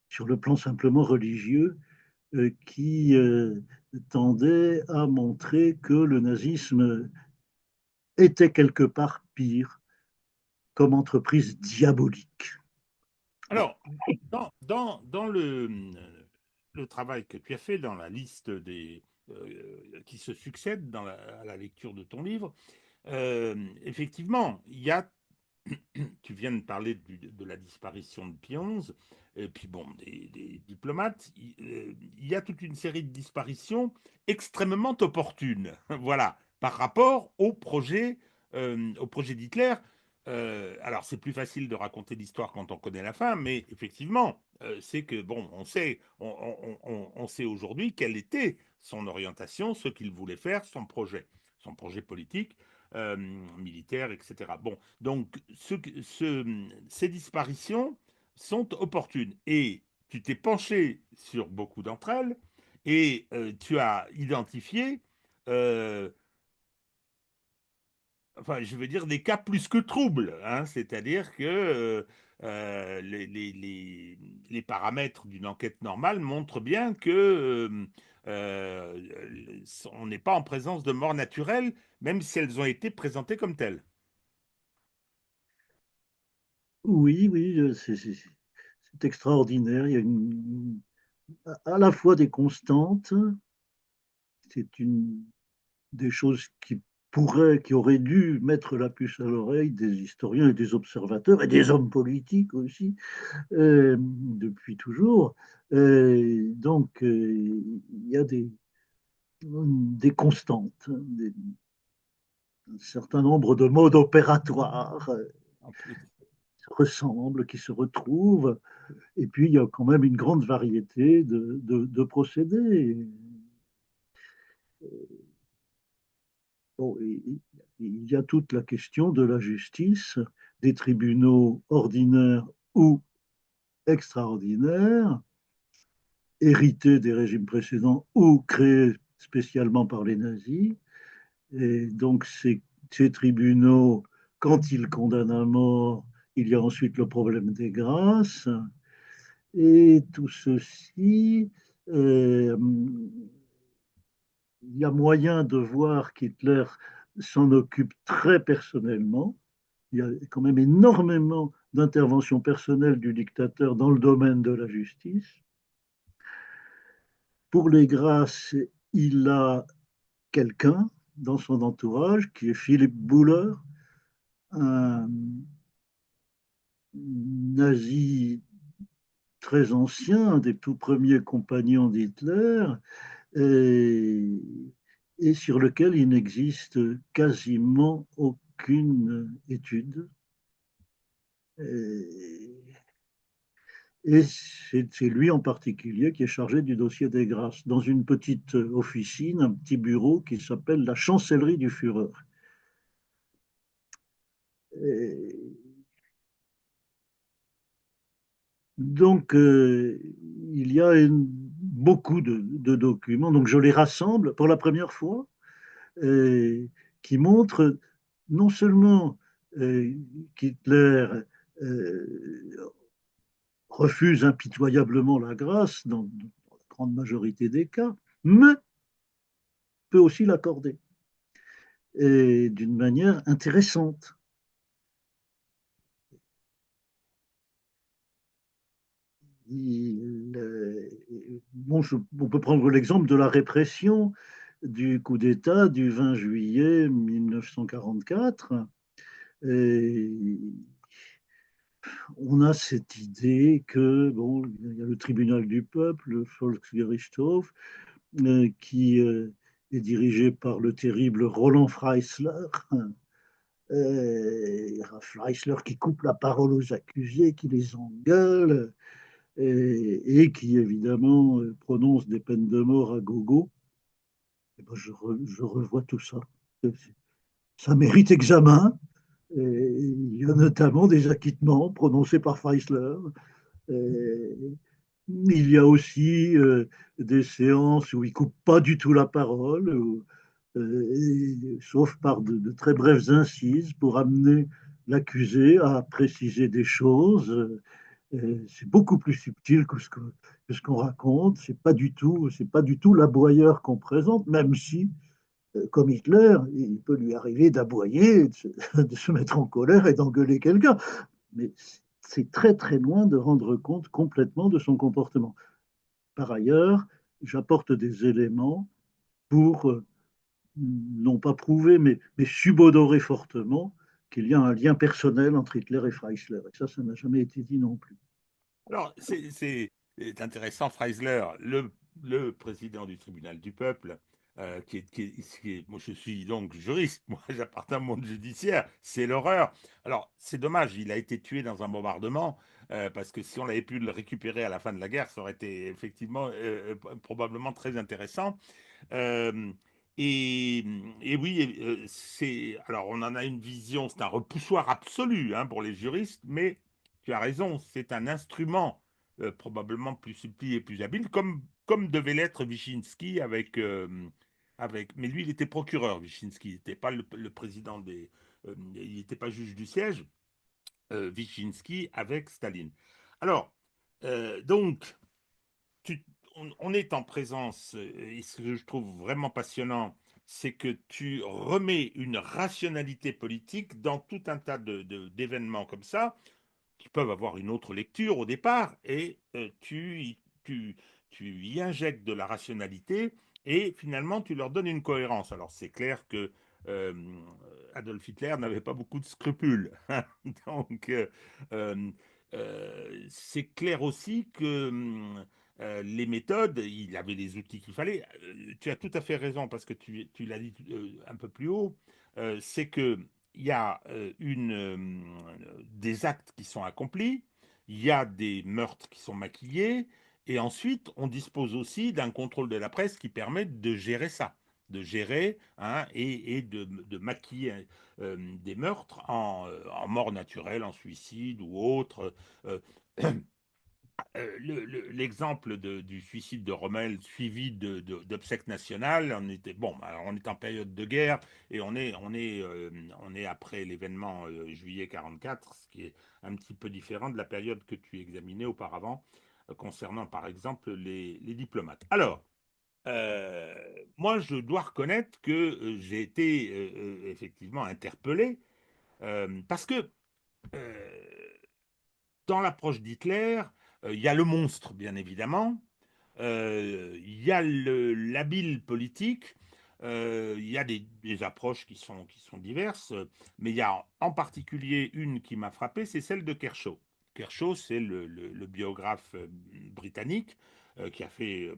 sur le plan simplement religieux qui tendaient à montrer que le nazisme était quelque part pire comme entreprise diabolique. Bon. Alors, dans le travail que tu as fait, dans la liste qui se succèdent à la lecture de ton livre, effectivement, il y a tu viens de parler de la disparition de Pie XI, et puis bon, des diplomates, il y a toute une série de disparitions extrêmement opportunes, voilà, par rapport au projet d'Hitler. Alors c'est plus facile de raconter l'histoire quand on connaît la fin, mais effectivement, c'est que bon, on sait aujourd'hui quelle était son orientation, ce qu'il voulait faire, son projet politique, euh, militaire, etc. Bon, donc ces disparitions sont opportunes et tu t'es penché sur beaucoup d'entre elles et tu as identifié, euh, enfin, je veux dire, des cas plus que troubles, hein, c'est-à-dire que les paramètres d'une enquête normale montrent bien que on n'est pas en présence de morts naturelles, même si elles ont été présentées comme telles. Oui, oui, c'est extraordinaire. Il y a à la fois des constantes, c'est une des choses qui auraient dû mettre la puce à l'oreille des historiens et des observateurs et des hommes politiques aussi, depuis toujours. Il y a des constantes, un certain nombre de modes opératoires En plus. qui se ressemblent, qui se retrouvent. Et puis, il y a quand même une grande variété de procédés. Bon, il y a toute la question de la justice, des tribunaux ordinaires ou extraordinaires, hérités des régimes précédents ou créés spécialement par les nazis. Et donc, ces tribunaux, quand ils condamnent à mort, il y a ensuite le problème des grâces. Et tout ceci, euh, il y a moyen de voir qu'Hitler s'en occupe très personnellement. Il y a quand même énormément d'interventions personnelles du dictateur dans le domaine de la justice. Pour les grâces, il a quelqu'un dans son entourage qui est Philippe Buller, un nazi très ancien, un des tout premiers compagnons d'Hitler, et, et sur lequel il n'existe quasiment aucune étude. Et c'est lui en particulier qui est chargé du dossier des grâces, dans une petite officine, un petit bureau qui s'appelle la chancellerie du Führer. Et donc, il y a beaucoup de documents, donc je les rassemble pour la première fois, qui montrent non seulement qu'Hitler refuse impitoyablement la grâce dans la grande majorité des cas, mais peut aussi l'accorder, et d'une manière intéressante. Bon, on peut prendre l'exemple de la répression du coup d'État du 20 juillet 1944. Et On a cette idée que, bon, il y a le tribunal du peuple, le Volksgerichtshof, qui est dirigé par le terrible Roland Freisler. Freisler qui coupe la parole aux accusés, qui les engueule, et qui évidemment prononce des peines de mort à gogo. Et ben, je revois tout ça. Ça mérite examen. Et il y a notamment des acquittements prononcés par Freisler. Et il y a aussi des séances où il ne coupe pas du tout la parole, sauf par de très brèves incises pour amener l'accusé à préciser des choses. C'est beaucoup plus subtil que ce qu'on raconte. C'est pas du tout l'aboyeur qu'on présente, même si, comme Hitler, il peut lui arriver d'aboyer, de se mettre en colère et d'engueuler quelqu'un. Mais c'est très très loin de rendre compte complètement de son comportement. Par ailleurs, j'apporte des éléments pour, non pas prouver, mais subodorer fortement qu'il y a un lien personnel entre Hitler et Freisler. Et ça n'a jamais été dit non plus. Alors, c'est intéressant, Freisler, le président du tribunal du peuple, moi je suis donc juriste, moi j'appartiens au monde judiciaire, c'est l'horreur. Alors, c'est dommage, il a été tué dans un bombardement, parce que si on avait pu le récupérer à la fin de la guerre, ça aurait été effectivement probablement très intéressant. Euh, et, et oui, alors on en a une vision, c'est un repoussoir absolu hein, pour les juristes, mais tu as raison, c'est un instrument probablement plus subtil et plus habile, comme devait l'être Wyszynski mais lui il était procureur, Wyszynski, il n'était pas le président il n'était pas juge du siège, Wyszynski avec Staline. Alors, donc, tu- on est en présence, et ce que je trouve vraiment passionnant, c'est que tu remets une rationalité politique dans tout un tas d'événements comme ça, qui peuvent avoir une autre lecture au départ, et tu, tu y injectes de la rationalité, et finalement tu leur donnes une cohérence. Alors c'est clair que euh, Adolf Hitler n'avait pas beaucoup de scrupules. Donc euh, c'est clair aussi que les méthodes, il avait les outils qu'il fallait. Tu as tout à fait raison parce que tu l'as dit un peu plus haut, c'est que il y a des actes qui sont accomplis, il y a des meurtres qui sont maquillés, et ensuite on dispose aussi d'un contrôle de la presse qui permet de gérer ça, de gérer hein, et de maquiller des meurtres en mort naturelle, en suicide ou autre. Euh, L'exemple du suicide de Rommel suivi d'obsèques nationales, bon, alors on est en période de guerre et on est après l'événement juillet 44, ce qui est un petit peu différent de la période que tu examinais auparavant concernant par exemple les diplomates. Alors, euh, moi je dois reconnaître que j'ai été effectivement interpellé parce que euh, dans l'approche d'Hitler, il y a le monstre, bien évidemment, il y a l'habile politique, il y a des approches qui sont diverses, mais il y a en particulier une qui m'a frappé, c'est celle de Kershaw. Kershaw, c'est le biographe britannique qui a fait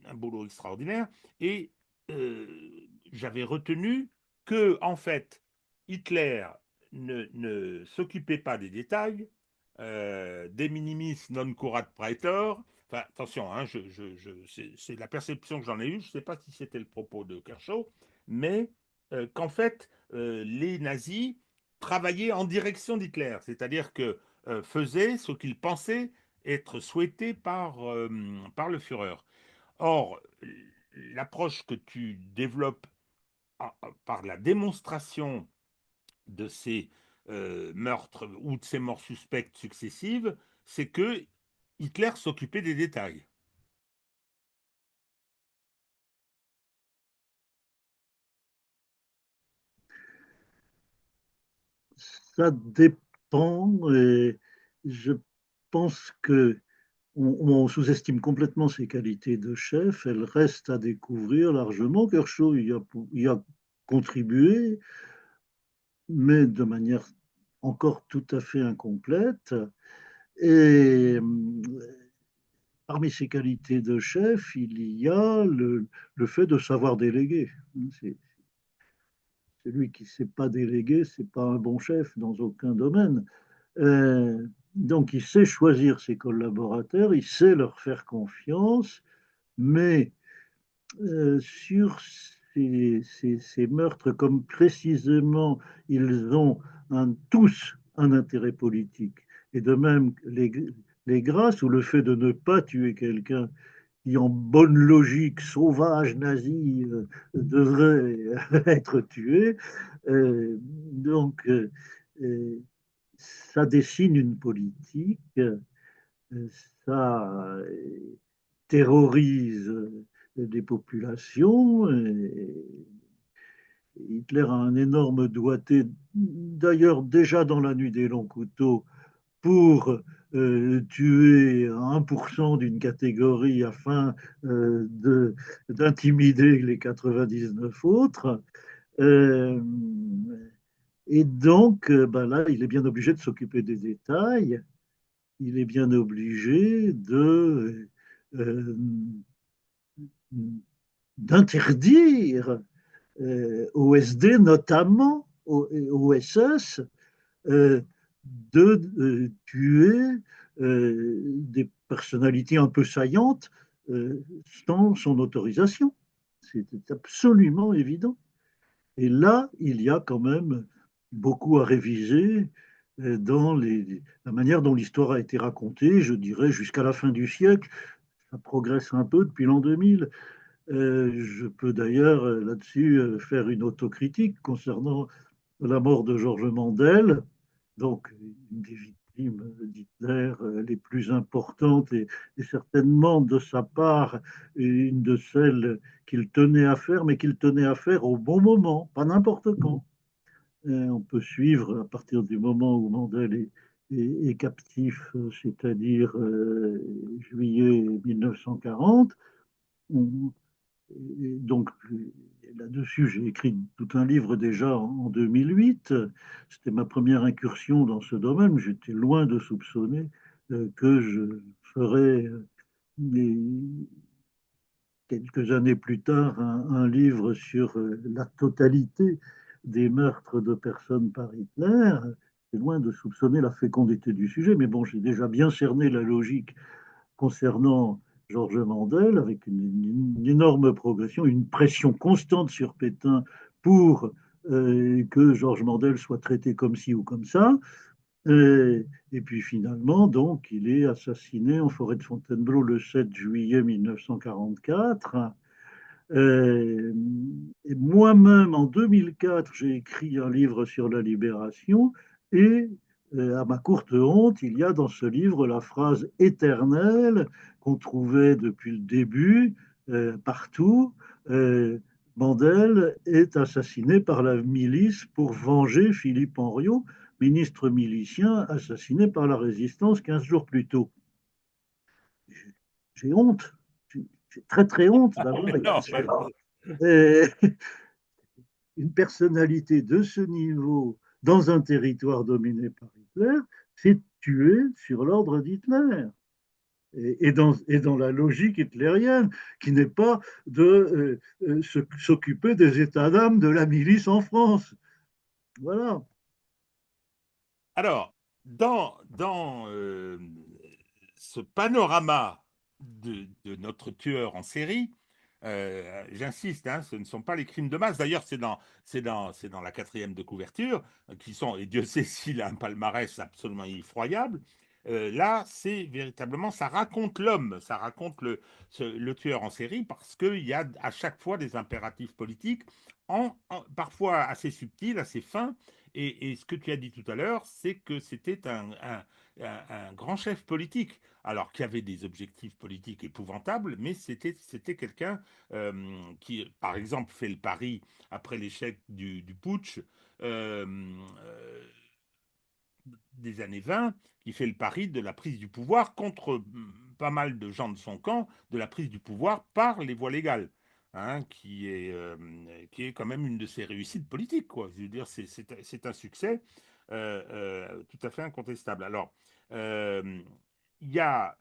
un boulot extraordinaire, et euh, j'avais retenu que, en fait, Hitler ne s'occupait pas des détails, de minimis non curat praetor. Enfin, attention, hein, c'est la perception que j'en ai eue. Je ne sais pas si c'était le propos de Kershaw, mais qu'en fait, les nazis travaillaient en direction d'Hitler, c'est-à-dire que faisaient ce qu'ils pensaient être souhaité par le Führer. Or, l'approche que tu développes par la démonstration de ces meurtres ou de ces morts suspectes successives, c'est que Hitler s'occupait des détails. Ça dépend, et je pense que on sous-estime complètement ses qualités de chef. Elles restent à découvrir largement. Kershaw y a contribué, mais de manière encore tout à fait incomplète. Et parmi ses qualités de chef, il y a le fait de savoir déléguer. C'est celui qui ne sait pas déléguer, c'est pas un bon chef dans aucun domaine. Donc, il sait choisir ses collaborateurs, il sait leur faire confiance, mais sur ces meurtres, comme précisément ils ont tous un intérêt politique, et de même les grâces ou le fait de ne pas tuer quelqu'un qui, en bonne logique sauvage nazie, devrait être tué, donc euh, ça dessine une politique, ça terrorise des populations. Hitler a un énorme doigté, d'ailleurs déjà dans la nuit des longs couteaux, pour tuer 1% d'une catégorie afin d'intimider les 99 autres. Euh, et donc, ben là, il est bien obligé de s'occuper des détails. Il est bien obligé euh, d'interdire au SD, notamment au SS, euh, de tuer des personnalités un peu saillantes sans son autorisation. C'était absolument évident. Et là, il y a quand même beaucoup à réviser dans la manière dont l'histoire a été racontée, je dirais, jusqu'à la fin du siècle. Ça progresse un peu depuis l'an 2000. Je peux d'ailleurs là-dessus faire une autocritique concernant la mort de Georges Mandel, donc une des victimes d'Hitler les plus importantes et certainement de sa part une de celles qu'il tenait à faire, mais qu'il tenait à faire au bon moment, pas n'importe quand. On peut suivre à partir du moment où Mandel est captif, c'est-à-dire juillet 1940. On, et donc, là-dessus, j'ai écrit tout un livre déjà en 2008. C'était ma première incursion dans ce domaine. J'étais loin de soupçonner que je ferais quelques années plus tard un livre sur la totalité des meurtres de personnes par Hitler. C'est loin de soupçonner la fécondité du sujet, mais bon, j'ai déjà bien cerné la logique concernant Georges Mandel, avec une énorme progression, une pression constante sur Pétain pour que Georges Mandel soit traité comme ci ou comme ça. Et puis finalement, donc, il est assassiné en forêt de Fontainebleau le 7 juillet 1944. Euh, et moi-même, en 2004, j'ai écrit un livre sur la libération et à ma courte honte, il y a dans ce livre la phrase éternelle qu'on trouvait depuis le début partout. Euh, Mandel est assassiné par la milice pour venger Philippe Henriot, ministre milicien assassiné par la résistance 15 jours plus tôt. J'ai honte, j'ai très très honte d'avoir Mais été non, mais une personnalité de ce niveau dans un territoire dominé par Hitler, c'est tué sur l'ordre d'Hitler. Et dans la logique hitlérienne, qui n'est pas de s'occuper des états d'âme de la milice en France. Voilà. alors, dans ce panorama de notre tueur en série, j'insiste, hein, ce ne sont pas les crimes de masse. D'ailleurs, c'est dans la quatrième de couverture, qui sont, et Dieu sait s'il a un palmarès absolument effroyable. Là, c'est véritablement, ça raconte l'homme, ça raconte le tueur en série, parce qu'il y a à chaque fois des impératifs politiques, parfois assez subtils, assez fins. Et ce que tu as dit tout à l'heure, c'est que c'était un grand chef politique, alors qu'il avait des objectifs politiques épouvantables, mais c'était quelqu'un qui, par exemple, fait le pari, après l'échec du putsch euh, euh, des années 20, qui fait le pari de la prise du pouvoir contre pas mal de gens de son camp, de la prise du pouvoir par les voies légales. Hein, qui est quand même une de ses réussites politiques, quoi. Je veux dire, c'est un succès. tout à fait incontestable. Alors, euh, il y a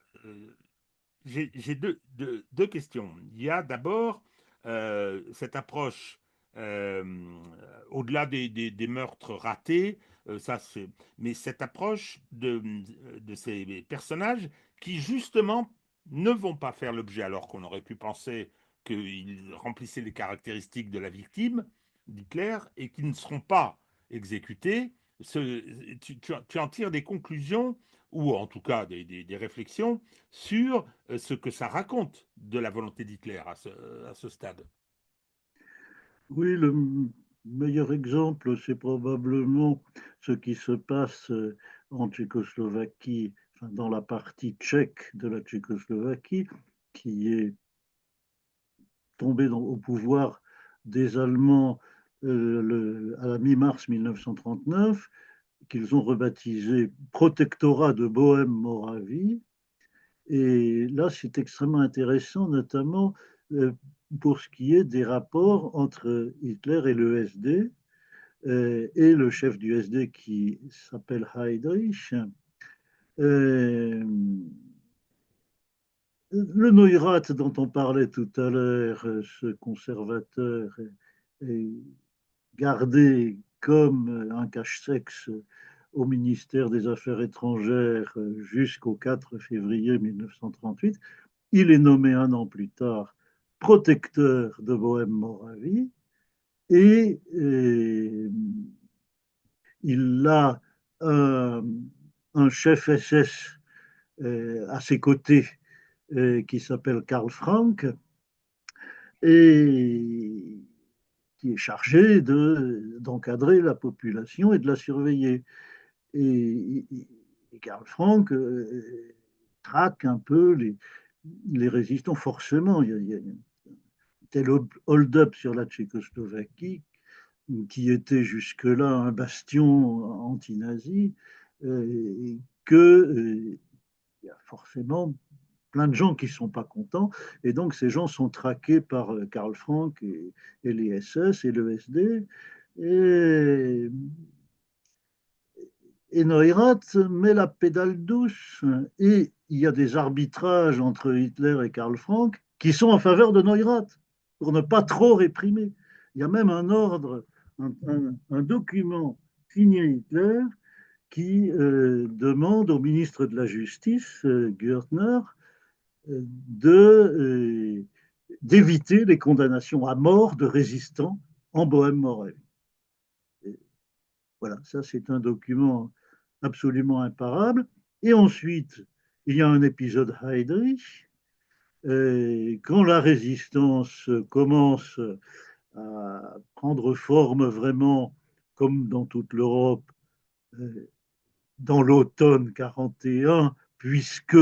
j'ai deux questions. Il y a d'abord cette approche, euh, au-delà des meurtres ratés, ça c'est, mais cette approche de ces personnages qui justement ne vont pas faire l'objet, alors qu'on aurait pu penser qu'ils remplissaient les caractéristiques de la victime d'Hitler et qui ne seront pas exécutés. Tu en tires des conclusions ou en tout cas des réflexions sur ce que ça raconte de la volonté d'Hitler à ce stade. Oui, le meilleur exemple, c'est probablement ce qui se passe en Tchécoslovaquie, enfin, dans la partie tchèque de la Tchécoslovaquie, qui est tombée au pouvoir des Allemands à la mi-mars 1939, qu'ils ont rebaptisé Protectorat de Bohême-Moravie. Et là, c'est extrêmement intéressant, notamment pour ce qui est des rapports entre Hitler et le SD, et le chef du SD qui s'appelle Heydrich. Euh, le Neurath dont on parlait tout à l'heure, ce conservateur, est gardé comme un cache-sexe au ministère des Affaires étrangères jusqu'au 4 février 1938. Il est nommé un an plus tard protecteur de Bohême-Moravie et il a un, un chef SS à ses côtés qui s'appelle Karl Frank et qui est chargé d'encadrer la population et de la surveiller. Et, et Karl Frank traque un peu les résistants, forcément. Il y a un tel hold-up sur la Tchécoslovaquie, qui était jusque-là un bastion anti-nazi, que il y a forcément plein de gens qui ne sont pas contents. Et donc, ces gens sont traqués par Karl Frank et les SS et le SD. Et, et Neurath met la pédale douce. Et il y a des arbitrages entre Hitler et Karl Frank qui sont en faveur de Neurath, pour ne pas trop réprimer. Il y a même un ordre, un document signé Hitler qui demande au ministre de la Justice, Gürtner, d'éviter les condamnations à mort de résistants en Bohème-Moravie. Voilà, ça c'est un document absolument imparable. Et ensuite, il y a un épisode Heydrich, quand la résistance commence à prendre forme vraiment, comme dans toute l'Europe, euh, dans l'automne 41, puisque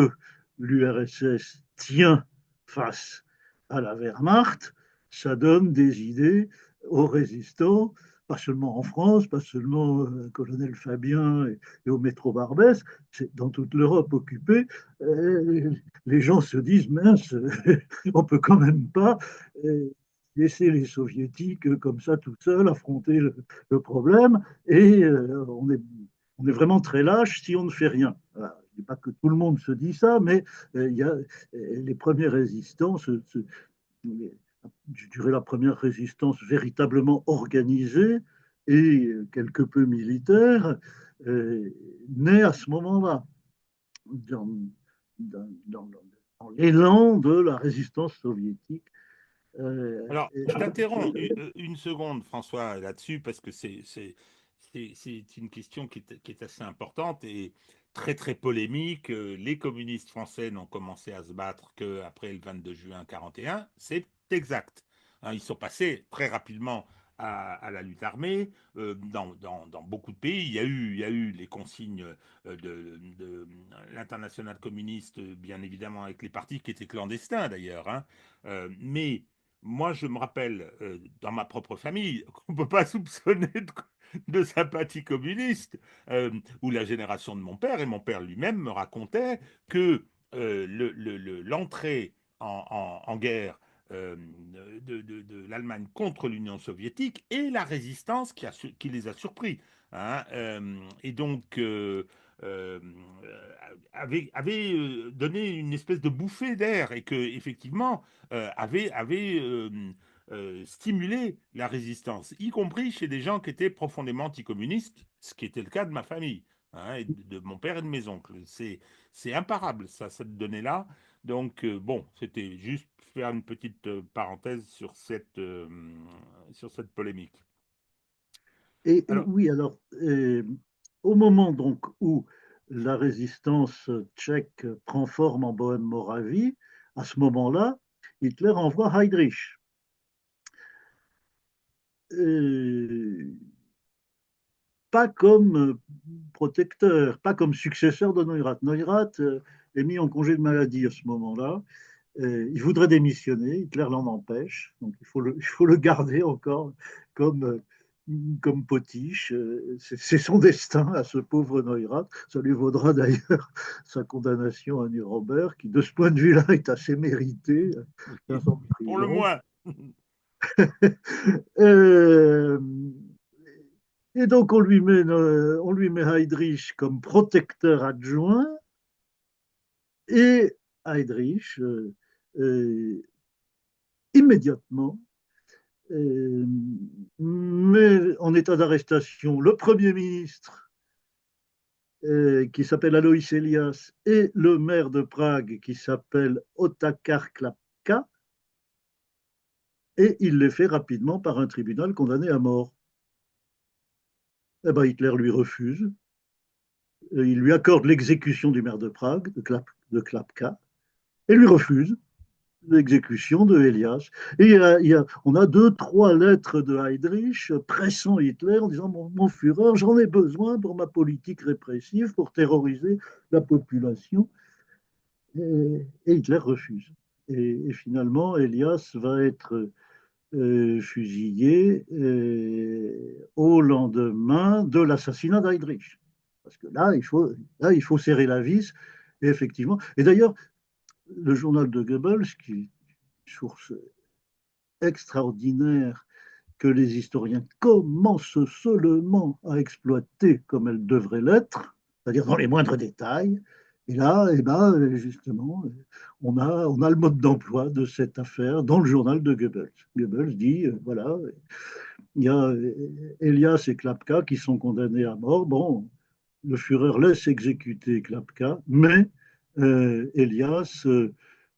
l'URSS tient face à la Wehrmacht, ça donne des idées aux résistants, pas seulement en France, pas seulement au colonel Fabien et au métro Barbès, c'est dans toute l'Europe occupée. Les gens se disent, mince, on peut quand même pas laisser les soviétiques comme ça tout seuls affronter le problème, et on est vraiment très lâche si on ne fait rien. Voilà. Je ne dis pas que tout le monde se dit ça, mais il y a les premiers résistants, je dirais la première résistance véritablement organisée et quelque peu militaire, naît à ce moment-là, dans, dans l'élan de la résistance soviétique. Alors, je t'interromps une seconde, François, là-dessus, parce que c'est une question qui est assez importante et très, très polémique. Les communistes français n'ont commencé à se battre qu'après le 22 juin 41. C'est exact. Hein, ils sont passés très rapidement à la lutte armée. Dans beaucoup de pays, il y a eu les consignes de l'international communiste, bien évidemment, avec les partis qui étaient clandestins d'ailleurs. Hein. Mais moi, je me rappelle dans ma propre famille qu'on ne peut pas soupçonner de sympathie communiste, ou la génération de mon père, et mon père lui-même me racontait que l'entrée en guerre de l'Allemagne contre l'Union soviétique et la résistance qui les a surpris. Hein. Et donc, euh, avait donné une espèce de bouffée d'air et que, effectivement, avait stimulé la résistance, y compris chez des gens qui étaient profondément anticommunistes, ce qui était le cas de ma famille, hein, et de mon père et de mes oncles. C'est imparable, ça, cette donnée-là. Donc, bon, c'était juste faire une petite parenthèse sur cette polémique. Et Alors, oui, alors, au moment donc où la résistance tchèque prend forme en Bohême-Moravie, à ce moment-là, Hitler envoie Heydrich. Euh, Pas comme protecteur, pas comme successeur de Neurath. Neurath est mis en congé de maladie à ce moment-là. Il voudrait démissionner, Hitler l'en empêche, donc il faut le garder encore comme, comme potiche. C'est son destin à ce pauvre Neurath. Ça lui vaudra d'ailleurs sa condamnation à Nuremberg, qui de ce point de vue-là est assez méritée, 15 ans de pour le prison. moins. Euh, et donc on lui met Heydrich comme protecteur adjoint, et Heydrich, immédiatement, euh, met en état d'arrestation le Premier ministre qui s'appelle Alois Elias et le maire de Prague qui s'appelle Otakar Klapka, et il les fait rapidement par un tribunal condamné à mort. Eh ben, Hitler lui refuse. Il lui accorde l'exécution du maire de Prague, de Klapka, et lui refuse l'exécution de Elias. Et on a deux, trois lettres de Heydrich pressant Hitler en disant mon Führer, j'en ai besoin pour ma politique répressive, pour terroriser la population. Et Hitler refuse. Et finalement, Elias va être fusillé au lendemain de l'assassinat d'Heydrich. Parce que là, il faut serrer la vis. Et effectivement. Et d'ailleurs, le journal de Goebbels, qui est une source extraordinaire que les historiens commencent seulement à exploiter comme elle devrait l'être, c'est-à-dire dans les moindres détails. Et là, eh ben, justement, on a le mode d'emploi de cette affaire dans le journal de Goebbels. Goebbels dit, voilà, il y a Elias et Klapka qui sont condamnés à mort. Bon, le Führer laisse exécuter Klapka, mais Elias,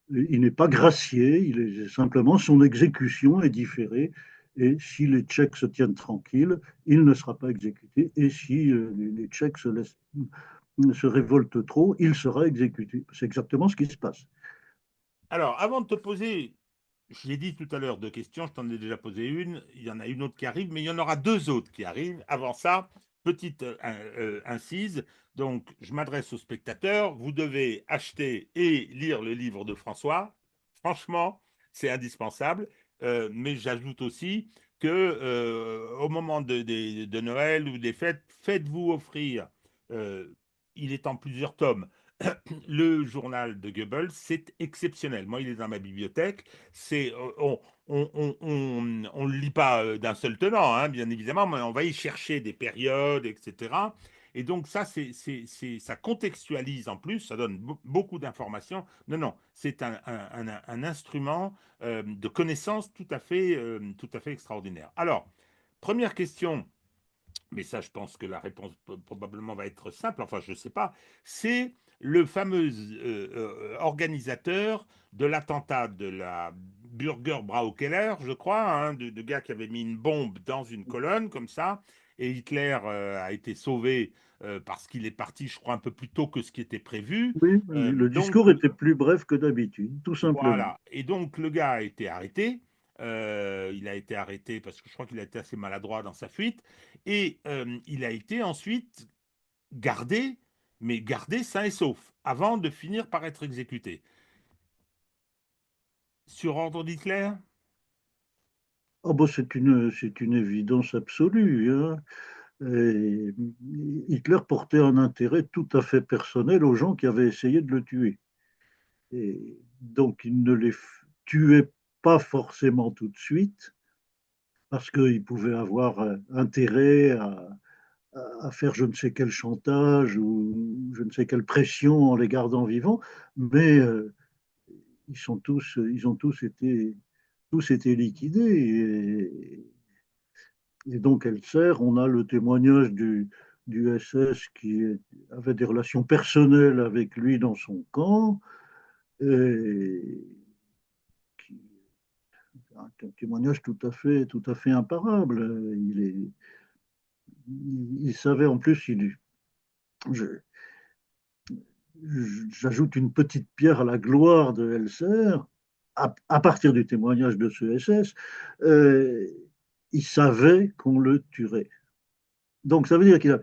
il n'est pas gracié, il est simplement son exécution est différée. Et si les Tchèques se tiennent tranquilles, il ne sera pas exécuté. Et si les Tchèques se révoltent trop, il sera exécuté. C'est exactement ce qui se passe. Alors, avant de te poser, je l'ai dit tout à l'heure, deux questions, je t'en ai déjà posé une, il y en a une autre qui arrive, mais il y en aura deux autres qui arrivent. Avant ça, petite incise, donc je m'adresse aux spectateurs, vous devez acheter et lire le livre de François. Franchement, c'est indispensable, mais j'ajoute aussi que au moment de Noël ou des fêtes, faites-vous offrir, euh, il est en plusieurs tomes, le journal de Goebbels, c'est exceptionnel. Moi, il est dans ma bibliothèque. C'est, on le lit pas d'un seul tenant, hein, bien évidemment, mais on va y chercher des périodes, etc. Et donc ça, ça contextualise en plus, ça donne beaucoup d'informations. Non, non, c'est un instrument de connaissance tout à fait extraordinaire. Alors, première question, mais ça, je pense que la réponse probablement va être simple, enfin, je ne sais pas, c'est le fameux organisateur de l'attentat de la Burger Braukeller, je crois, hein, de gars qui avait mis une bombe dans une colonne comme ça, et Hitler a été sauvé parce qu'il est parti, je crois, un peu plus tôt que ce qui était prévu. Oui, le Donc, discours était plus bref que d'habitude, tout simplement. voilà. Et donc, le gars a été arrêté. Il a été arrêté parce que je crois qu'il a été assez maladroit dans sa fuite. Et il a été ensuite gardé, mais gardé sain et sauf, avant de finir par être exécuté. Sur ordre d'Hitler. Oh, bon, c'est une évidence absolue, hein. Et Hitler portait un intérêt tout à fait personnel aux gens qui avaient essayé de le tuer. Et donc, il ne les tuait pas forcément tout de suite, parce qu'il pouvait avoir intérêt à faire je ne sais quel chantage ou je ne sais quelle pression en les gardant vivants, mais ils ont tous été liquidés. Et donc, Elser, on a le témoignage du SS avait des relations personnelles avec lui dans son camp, et qui, un témoignage tout à fait imparable. Il savait en plus, je- j'ajoute une petite pierre à la gloire de Elser, à partir du témoignage de ce SS, euh, il savait qu'on le tuerait. Donc ça veut dire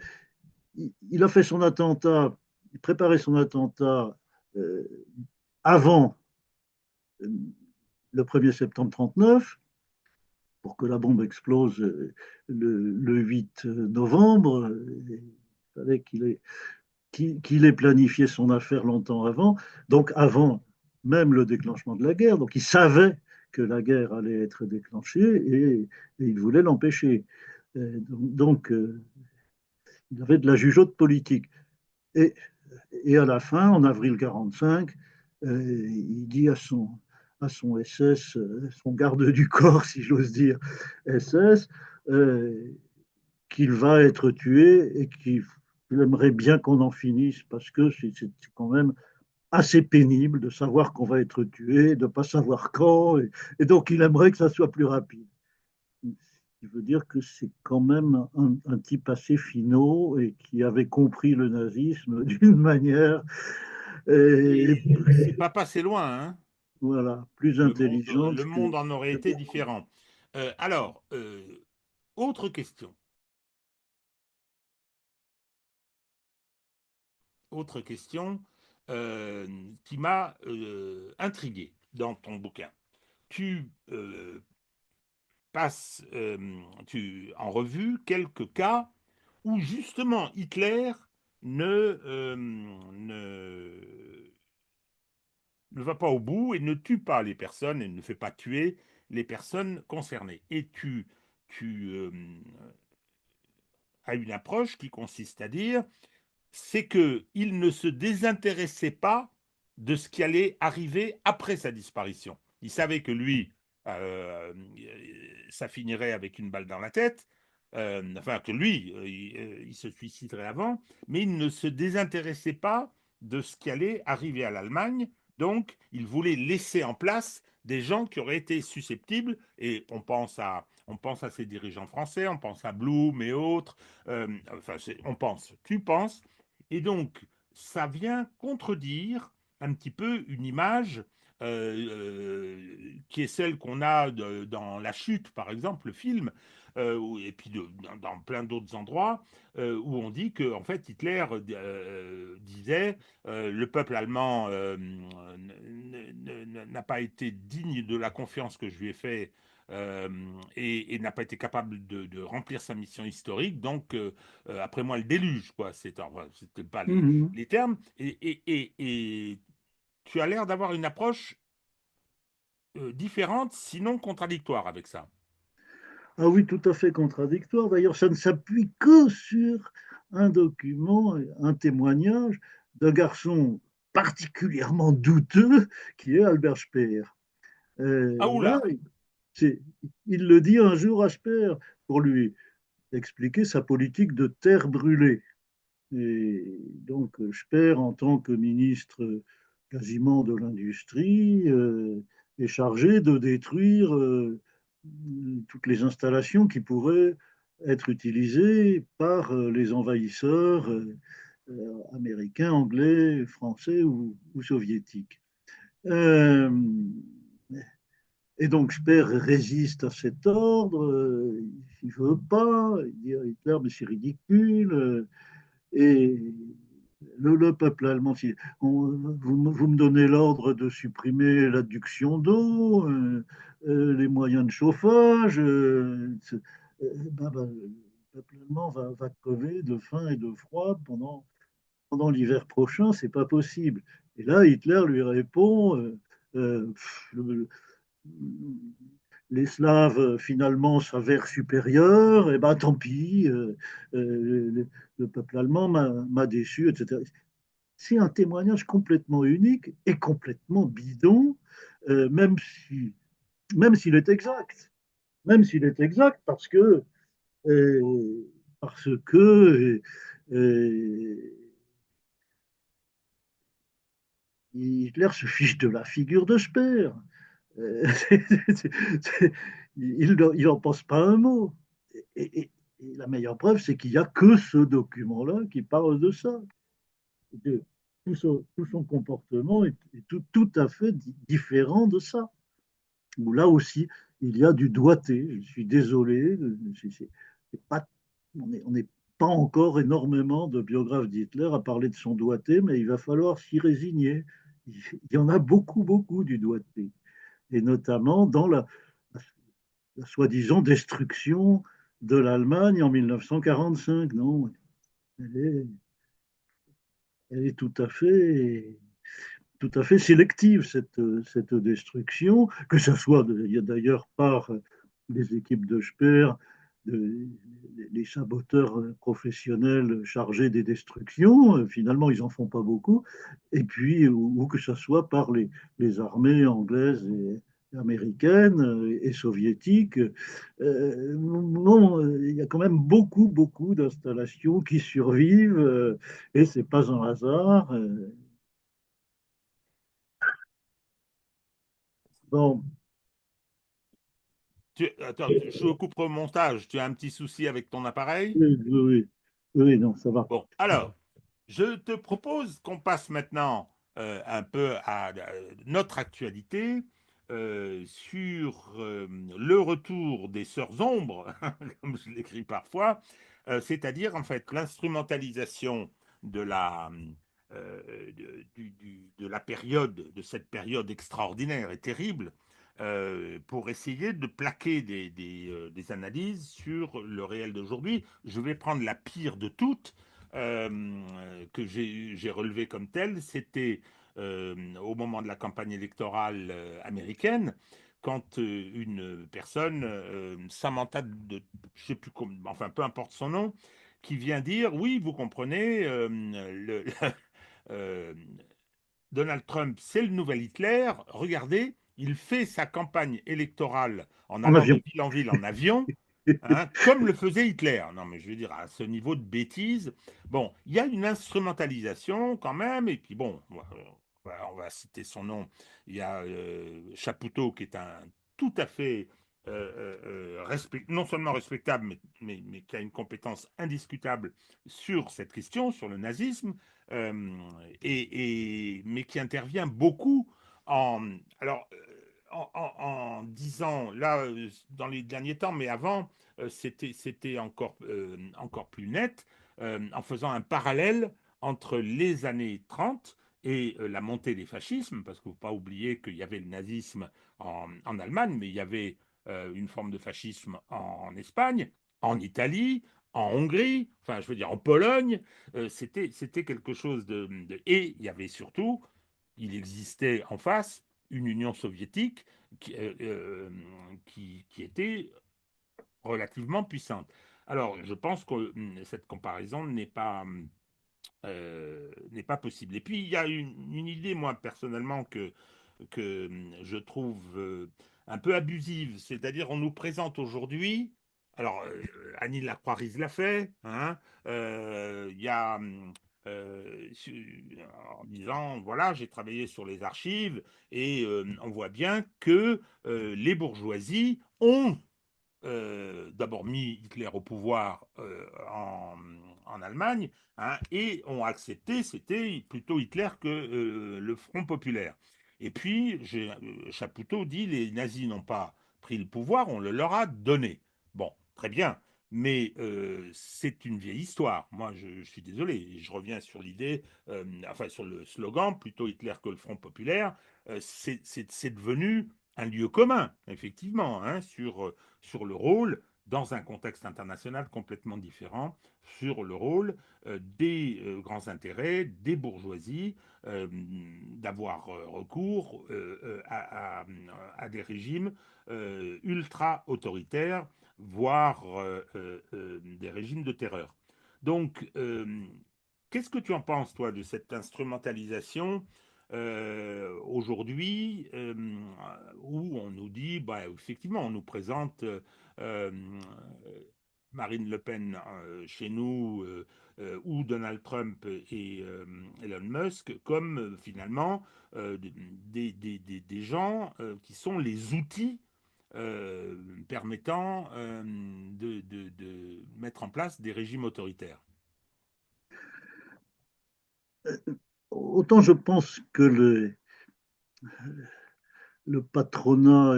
il a fait son attentat, il préparait son attentat euh, avant le 1er septembre 1939 pour que la bombe explose le 8 novembre. Il fallait qu'il ait planifié son affaire longtemps avant, donc avant même le déclenchement de la guerre. Donc il savait que la guerre allait être déclenchée et il voulait l'empêcher. Donc, il avait de la jugeote politique. Et, et à la fin, en avril 1945, il dit à son SS, son garde du corps, si j'ose dire, SS, qu'il va être tué et qu'il aimerait bien qu'on en finisse parce que c'est quand même assez pénible de savoir qu'on va être tué, de ne pas savoir quand, et donc il aimerait que ça soit plus rapide. Ce qui veut dire que c'est quand même un type assez finaud et qui avait compris le nazisme d'une manière C'est pas passé loin, hein. voilà, plus intelligente Le monde en aurait que été beaucoup. différent. Alors, autre question. Autre question qui m'a intrigué dans ton bouquin. Tu passes en revue quelques cas où justement Hitler ne, ne va pas au bout et ne tue pas les personnes et ne fait pas tuer les personnes concernées. Et tu as une approche qui consiste à dire c'est qu'il ne se désintéressait pas de ce qui allait arriver après sa disparition. Il savait que lui, ça finirait avec une balle dans la tête, enfin que lui, il se suiciderait avant, mais il ne se désintéressait pas de ce qui allait arriver à l'Allemagne. Donc, il voulait laisser en place des gens qui auraient été susceptibles, et on pense à ces dirigeants français, on pense à Blum et autres, enfin, on pense, tu penses, et donc, ça vient contredire un petit peu une image qui est celle qu'on a dans La Chute, par exemple, le film, et puis dans plein d'autres endroits, où on dit que en fait Hitler disait le peuple allemand n'a pas été digne de la confiance que je lui ai faite euh, et n'a pas été capable de remplir sa mission historique, donc après moi le déluge, quoi. C'était pas Mhm. les termes. Et tu as l'air d'avoir une approche différente, sinon contradictoire avec ça. Ah oui, tout à fait contradictoire. D'ailleurs, ça ne s'appuie que sur un document, un témoignage d'un garçon particulièrement douteux qui est Albert Speer. Ah Là, oula. il le dit un jour à Speer pour lui expliquer sa politique de terre brûlée. Et donc, Speer, en tant que ministre quasiment de l'industrie, est chargé de détruire toutes les installations qui pourraient être utilisées par les envahisseurs américains, anglais, français ou soviétiques. Euh, et donc Speer résiste à cet ordre, il ne veut pas, il dit à Hitler, mais c'est ridicule. Et le peuple allemand, si vous me donnez l'ordre de supprimer l'adduction d'eau, les moyens de chauffage, le peuple allemand va crever de faim et de froid pendant l'hiver prochain, c'est pas possible. Et là, Hitler lui répond, les Slaves finalement s'avèrent supérieurs, et ben tant pis, le peuple allemand m'a déçu, etc. C'est un témoignage complètement unique et complètement bidon, euh, même si, même s'il est exact, même s'il est exact, euh, parce que Hitler se fiche de la figure de Speer. Euh, il n'en pense pas un mot. Et, et- et la meilleure preuve, c'est qu'il n'y a que ce document-là qui parle de ça. De, tout son comportement est tout à fait différent de ça. Où là aussi, il y a du doigté. Je suis désolé. C'est pas, on n'est pas encore énormément de biographes d'Hitler à parler de son doigté, mais il va falloir s'y résigner. Il y en a beaucoup, beaucoup du doigté. Et notamment dans la soi-disant destruction de l'Allemagne en 1945. Non, elle est, elle est tout à fait sélective, cette destruction, que ce soit d'ailleurs par les équipes de Speer, de, les saboteurs professionnels chargés des destructions, finalement ils n'en font pas beaucoup, et puis ou que ce soit par les armées anglaises et américaines et soviétiques. Non, il y a quand même beaucoup, beaucoup d'installations qui survivent, et c'est pas un hasard. Bon, Attends, je coupe au montage. Tu as un petit souci avec ton appareil? oui, oui, oui, oui, non, ça va. Bon, alors, je te propose qu'on passe maintenant un peu à notre actualité sur le retour des sœurs ombres, comme je l'écris parfois, c'est-à-dire en fait l'instrumentalisation de de la période, de cette période extraordinaire et terrible, pour essayer de plaquer des analyses sur le réel d'aujourd'hui. Je vais prendre la pire de toutes, que j'ai relevé comme tel, c'était au moment de la campagne électorale américaine, quand une personne, Samantha, je sais plus comment, enfin peu importe son nom, qui vient dire, oui, vous comprenez, euh, Donald Trump, c'est le nouvel Hitler, regardez, il fait sa campagne électorale en En allant de avion. ville en ville en avion, hein, comme le faisait Hitler. Non, mais je veux dire, à ce niveau de bêtise, bon, il y a une instrumentalisation quand même, et puis bon, on va citer son nom, il y a Chapoutot qui est un tout à fait non seulement respectable, mais qui a une compétence indiscutable sur cette question, sur le nazisme, euh, mais qui intervient beaucoup en, alors, en disant, là, dans les derniers temps, mais avant, c'était encore plus net, en faisant un parallèle entre les années 30 et la montée des fascismes, parce qu'il ne faut pas oublier qu'il y avait le nazisme en Allemagne, mais il y avait une forme de fascisme en Espagne, en Italie, en Hongrie, enfin je veux dire en Pologne, c'était quelque chose Et il y avait surtout, il existait en face une Union soviétique qui était relativement puissante. Alors, je pense que cette comparaison n'est pas possible. Et puis, il y a une idée, moi, personnellement, que je trouve un peu abusive. C'est-à-dire, on nous présente aujourd'hui, alors, Annie Lacroix-Riz l'a fait, hein, il y a en disant, voilà, j'ai travaillé sur les archives et on voit bien que les bourgeoisies ont d'abord mis Hitler au pouvoir en Allemagne, hein, et ont accepté, c'était plutôt Hitler que le Front populaire. Et puis, Chapoutot dit, les nazis n'ont pas pris le pouvoir, on le leur a donné. Bon, très bien, mais c'est une vieille histoire. Moi, je suis désolé, je reviens sur l'idée, enfin sur le slogan, plutôt Hitler que le Front populaire, c'est devenu un lieu commun, effectivement, hein, sur le rôle dans un contexte international complètement différent, sur le rôle des grands intérêts, des bourgeoisies, d'avoir recours à des régimes ultra-autoritaires, voire des régimes de terreur. Donc, qu'est-ce que tu en penses, toi, de cette instrumentalisation aujourd'hui, où on nous dit, bah, effectivement, on nous présente euh, Marine Le Pen chez nous, ou Donald Trump et Elon Musk comme finalement des gens qui sont les outils euh, permettant de mettre en place des régimes autoritaires. Autant je pense que le patronat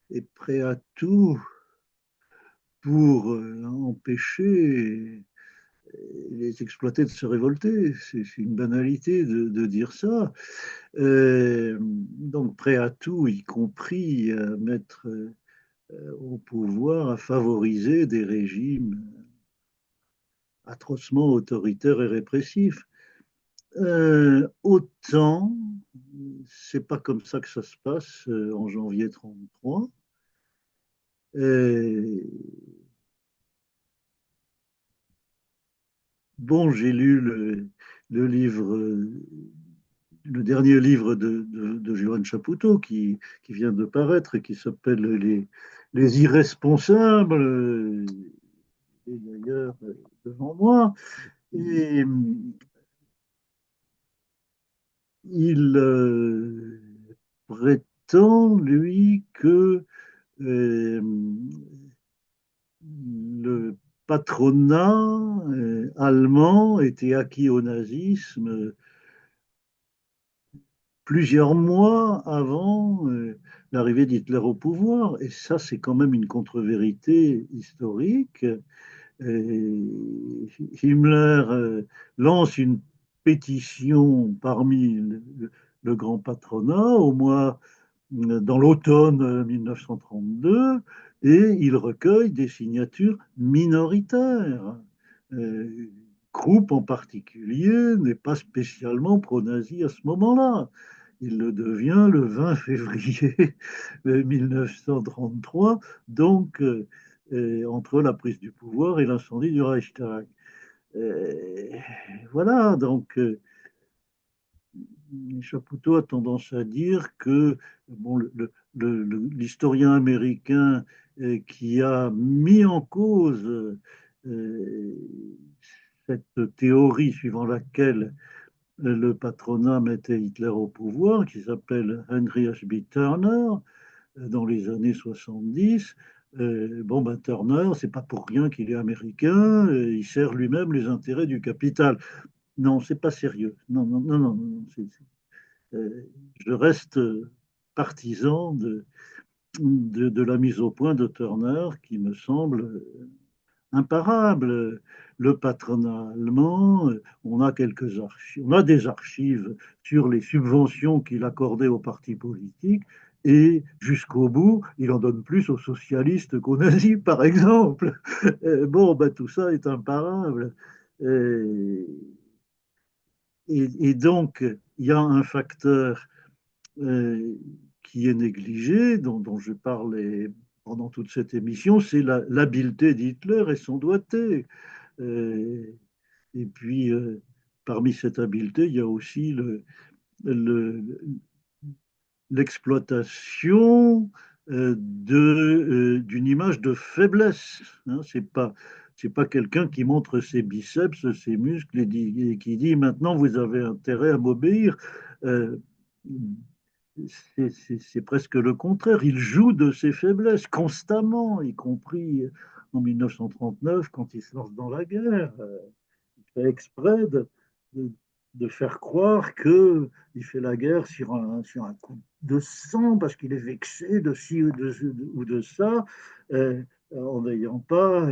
est prêt à tout pour empêcher les exploités de se révolter. C'est une banalité de dire ça. Donc prêt à tout, y compris à mettre au pouvoir, à favoriser des régimes atrocement autoritaires et répressifs. Autant, c'est pas comme ça que ça se passe en janvier 33. Et, bon, j'ai lu le livre, le dernier livre de Johan Chapoutot qui vient de paraître et qui s'appelle les Irresponsables, et d'ailleurs devant moi. Et il prétend, lui, que le patronat allemand était acquis au nazisme plusieurs mois avant l'arrivée d'Hitler au pouvoir. Et ça, c'est quand même une contre-vérité historique. Himmler lance une pétition parmi le grand patronat au mois dans l'automne 1932 et il recueille des signatures minoritaires. Krupp en particulier n'est pas spécialement pro-nazi à ce moment-là. Il le devient le 20 février 1933, donc entre la prise du pouvoir et l'incendie du Reichstag. Euh, voilà, donc Chapoutot a tendance à dire que bon, l'historien américain qui a mis en cause cette théorie suivant laquelle le patronat mettait Hitler au pouvoir, qui s'appelle Henry Ashby Turner, dans les années 70. Bon, ben Turner, c'est pas pour rien qu'il est américain, il sert lui-même les intérêts du capital. Non, c'est pas sérieux. Non, non, non, non. Non, je reste partisan de la mise au point de Turner qui me semble imparable. Le patronat allemand, on a quelques archives, on a des archives sur les subventions qu'il accordait aux partis politiques et jusqu'au bout, il en donne plus aux socialistes qu'aux nazis, par exemple. Bon, ben, tout ça est imparable. Et, et donc, il y a un facteur euh, qui est négligé, dont je parlais pendant toute cette émission, c'est l'habileté d'Hitler et son doigté. Euh, et puis, parmi cette habileté, il y a aussi le, l'exploitation d'une image de faiblesse. Hein, c'est pas quelqu'un qui montre ses biceps, ses muscles et qui dit maintenant vous avez intérêt à m'obéir. Euh, c'est presque le contraire. Il joue de ses faiblesses constamment, y compris en 1939 quand il se lance dans la guerre. Il fait exprès de, de faire croire qu'il fait la guerre sur un coup de sang parce qu'il est vexé de ci ou de ça, en n'ayant pas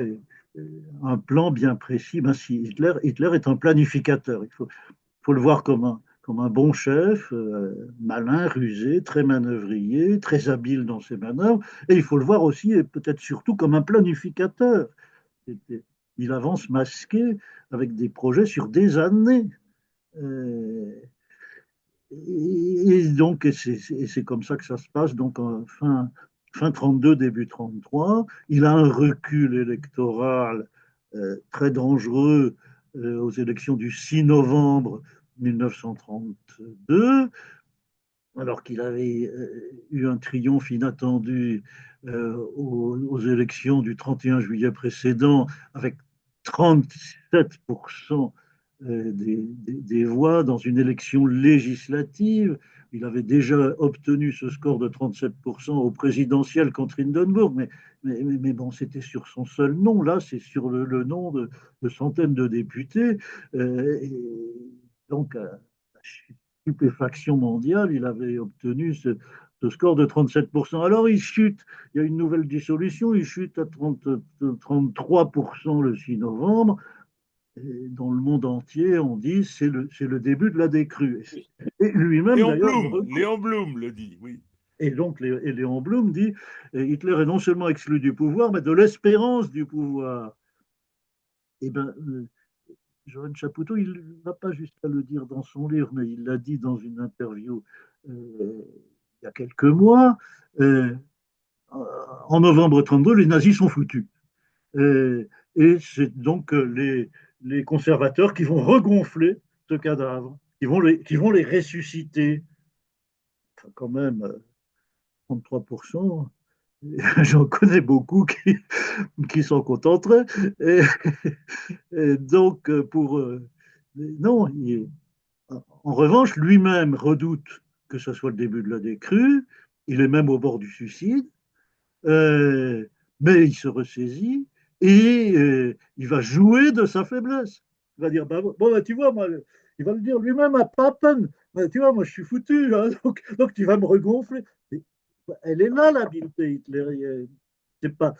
un plan bien précis. Ben, si Hitler est un planificateur, faut le voir comme comme un bon chef, malin, rusé, très manœuvrier, très habile dans ses manœuvres. Et il faut le voir aussi, et peut-être surtout, comme un planificateur. Il avance masqué avec des projets sur des années. Euh, et donc, c'est comme ça que ça se passe. Donc, fin 32, début 33, il a un recul électoral très dangereux aux élections du 6 novembre 1932, alors qu'il avait eu un triomphe inattendu aux élections du 31 juillet précédent, avec 37% des voix dans une élection législative. Il avait déjà obtenu ce score de 37% au présidentiel contre Hindenburg, mais bon, c'était sur son seul nom. Là, c'est sur le nom de centaines de députés. Et donc, stupéfaction mondiale, il avait obtenu ce score de 37%. Alors il chute, il y a une nouvelle dissolution, il chute à 33% le 6 novembre. Et dans le monde entier, on dit c'est le début de la décrue. Oui. Et lui-même, d'ailleurs, le reconnaît. Léon Blum le dit, oui. Et donc, Léon Blum dit Hitler est non seulement exclu du pouvoir, mais de l'espérance du pouvoir. Eh bien, Joanne Chapoutot, il n'a pas jusqu'à le dire dans son livre, mais il l'a dit dans une interview il y a quelques mois. Euh, En novembre 32, les nazis sont foutus. Et c'est donc les conservateurs qui vont regonfler ce cadavre, qui vont les ressusciter. Enfin, quand même, 33%, j'en connais beaucoup qui s'en contenteraient. Et, et donc, non, en revanche, lui-même redoute que ce soit le début de la décrue. Il est même au bord du suicide. Euh, mais il se ressaisit et il va jouer de sa faiblesse. Il va dire, bah, tu vois, moi, il va le dire lui-même à Papen, bah, tu vois, moi je suis foutu, hein, donc tu vas me regonfler. Et, elle est là, l'habileté hitlérienne. C'est pas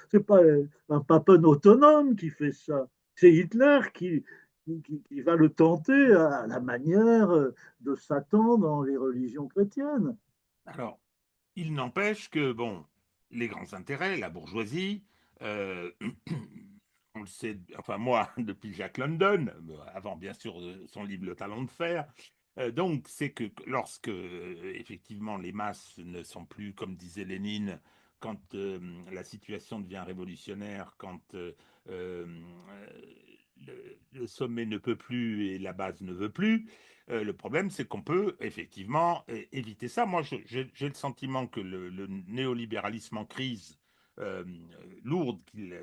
un Papen autonome qui fait ça. C'est Hitler qui va le tenter à la manière de Satan dans les religions chrétiennes. Alors, il n'empêche que, bon, les grands intérêts, la bourgeoisie, euh, on le sait, enfin moi, depuis Jack London, avant bien sûr son livre Le Talon de Fer, donc c'est que lorsque effectivement les masses ne sont plus, comme disait Lénine, quand la situation devient révolutionnaire, quand euh, le sommet ne peut plus et la base ne veut plus, le problème, c'est qu'on peut effectivement éviter ça. Moi, j'ai le sentiment que le néolibéralisme en crise euh, lourde qu'il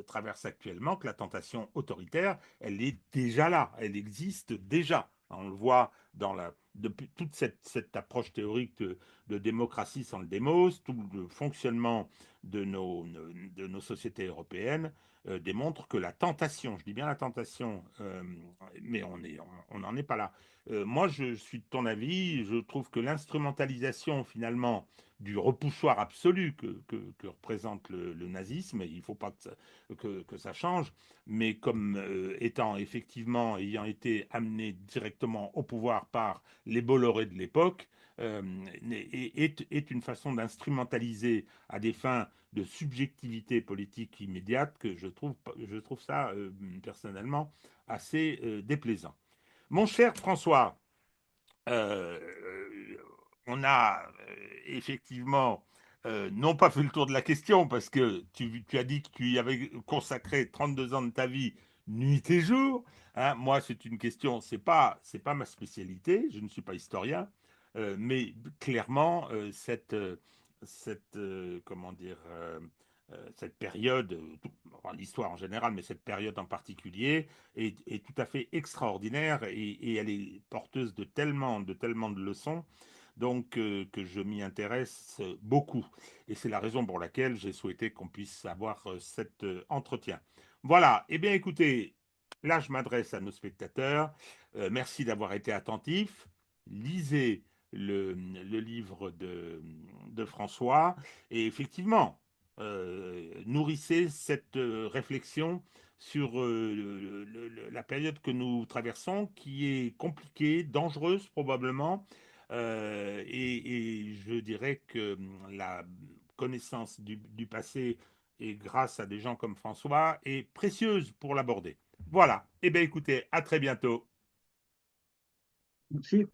traverse actuellement, que la tentation autoritaire, elle est déjà là, elle existe déjà. On le voit dans depuis toute cette approche théorique de démocratie sans le démos, tout le fonctionnement de nos sociétés européennes démontre que la tentation, je dis bien la tentation, mais on n'en est pas là. Moi, je suis de ton avis. Je trouve que l'instrumentalisation, finalement, du repoussoir absolu que représente le nazisme, il ne faut pas que ça change, mais comme étant effectivement, ayant été amené directement au pouvoir par les Bolloré de l'époque, est une façon d'instrumentaliser à des fins de subjectivité politique immédiate que je trouve ça personnellement assez déplaisant. Mon cher François, euh, on a effectivement non pas fait le tour de la question parce que tu as dit que tu y avais consacré 32 ans de ta vie nuit et jour. Hein. Moi, c'est une question, c'est pas ma spécialité, je ne suis pas historien, mais clairement, comment dire, cette période, l'histoire en général, mais cette période en particulier, est tout à fait extraordinaire et elle est porteuse de tellement de leçons donc que je m'y intéresse beaucoup. Et c'est la raison pour laquelle j'ai souhaité qu'on puisse avoir cet entretien. Voilà, eh bien écoutez, là je m'adresse à nos spectateurs. Merci d'avoir été attentifs. Lisez le livre de François. Et effectivement, nourrissez cette réflexion sur la période que nous traversons, qui est compliquée, dangereuse probablement, et je dirais que la connaissance du passé, et grâce à des gens comme François, est précieuse pour l'aborder. Voilà. Eh bien, écoutez, à très bientôt. Merci.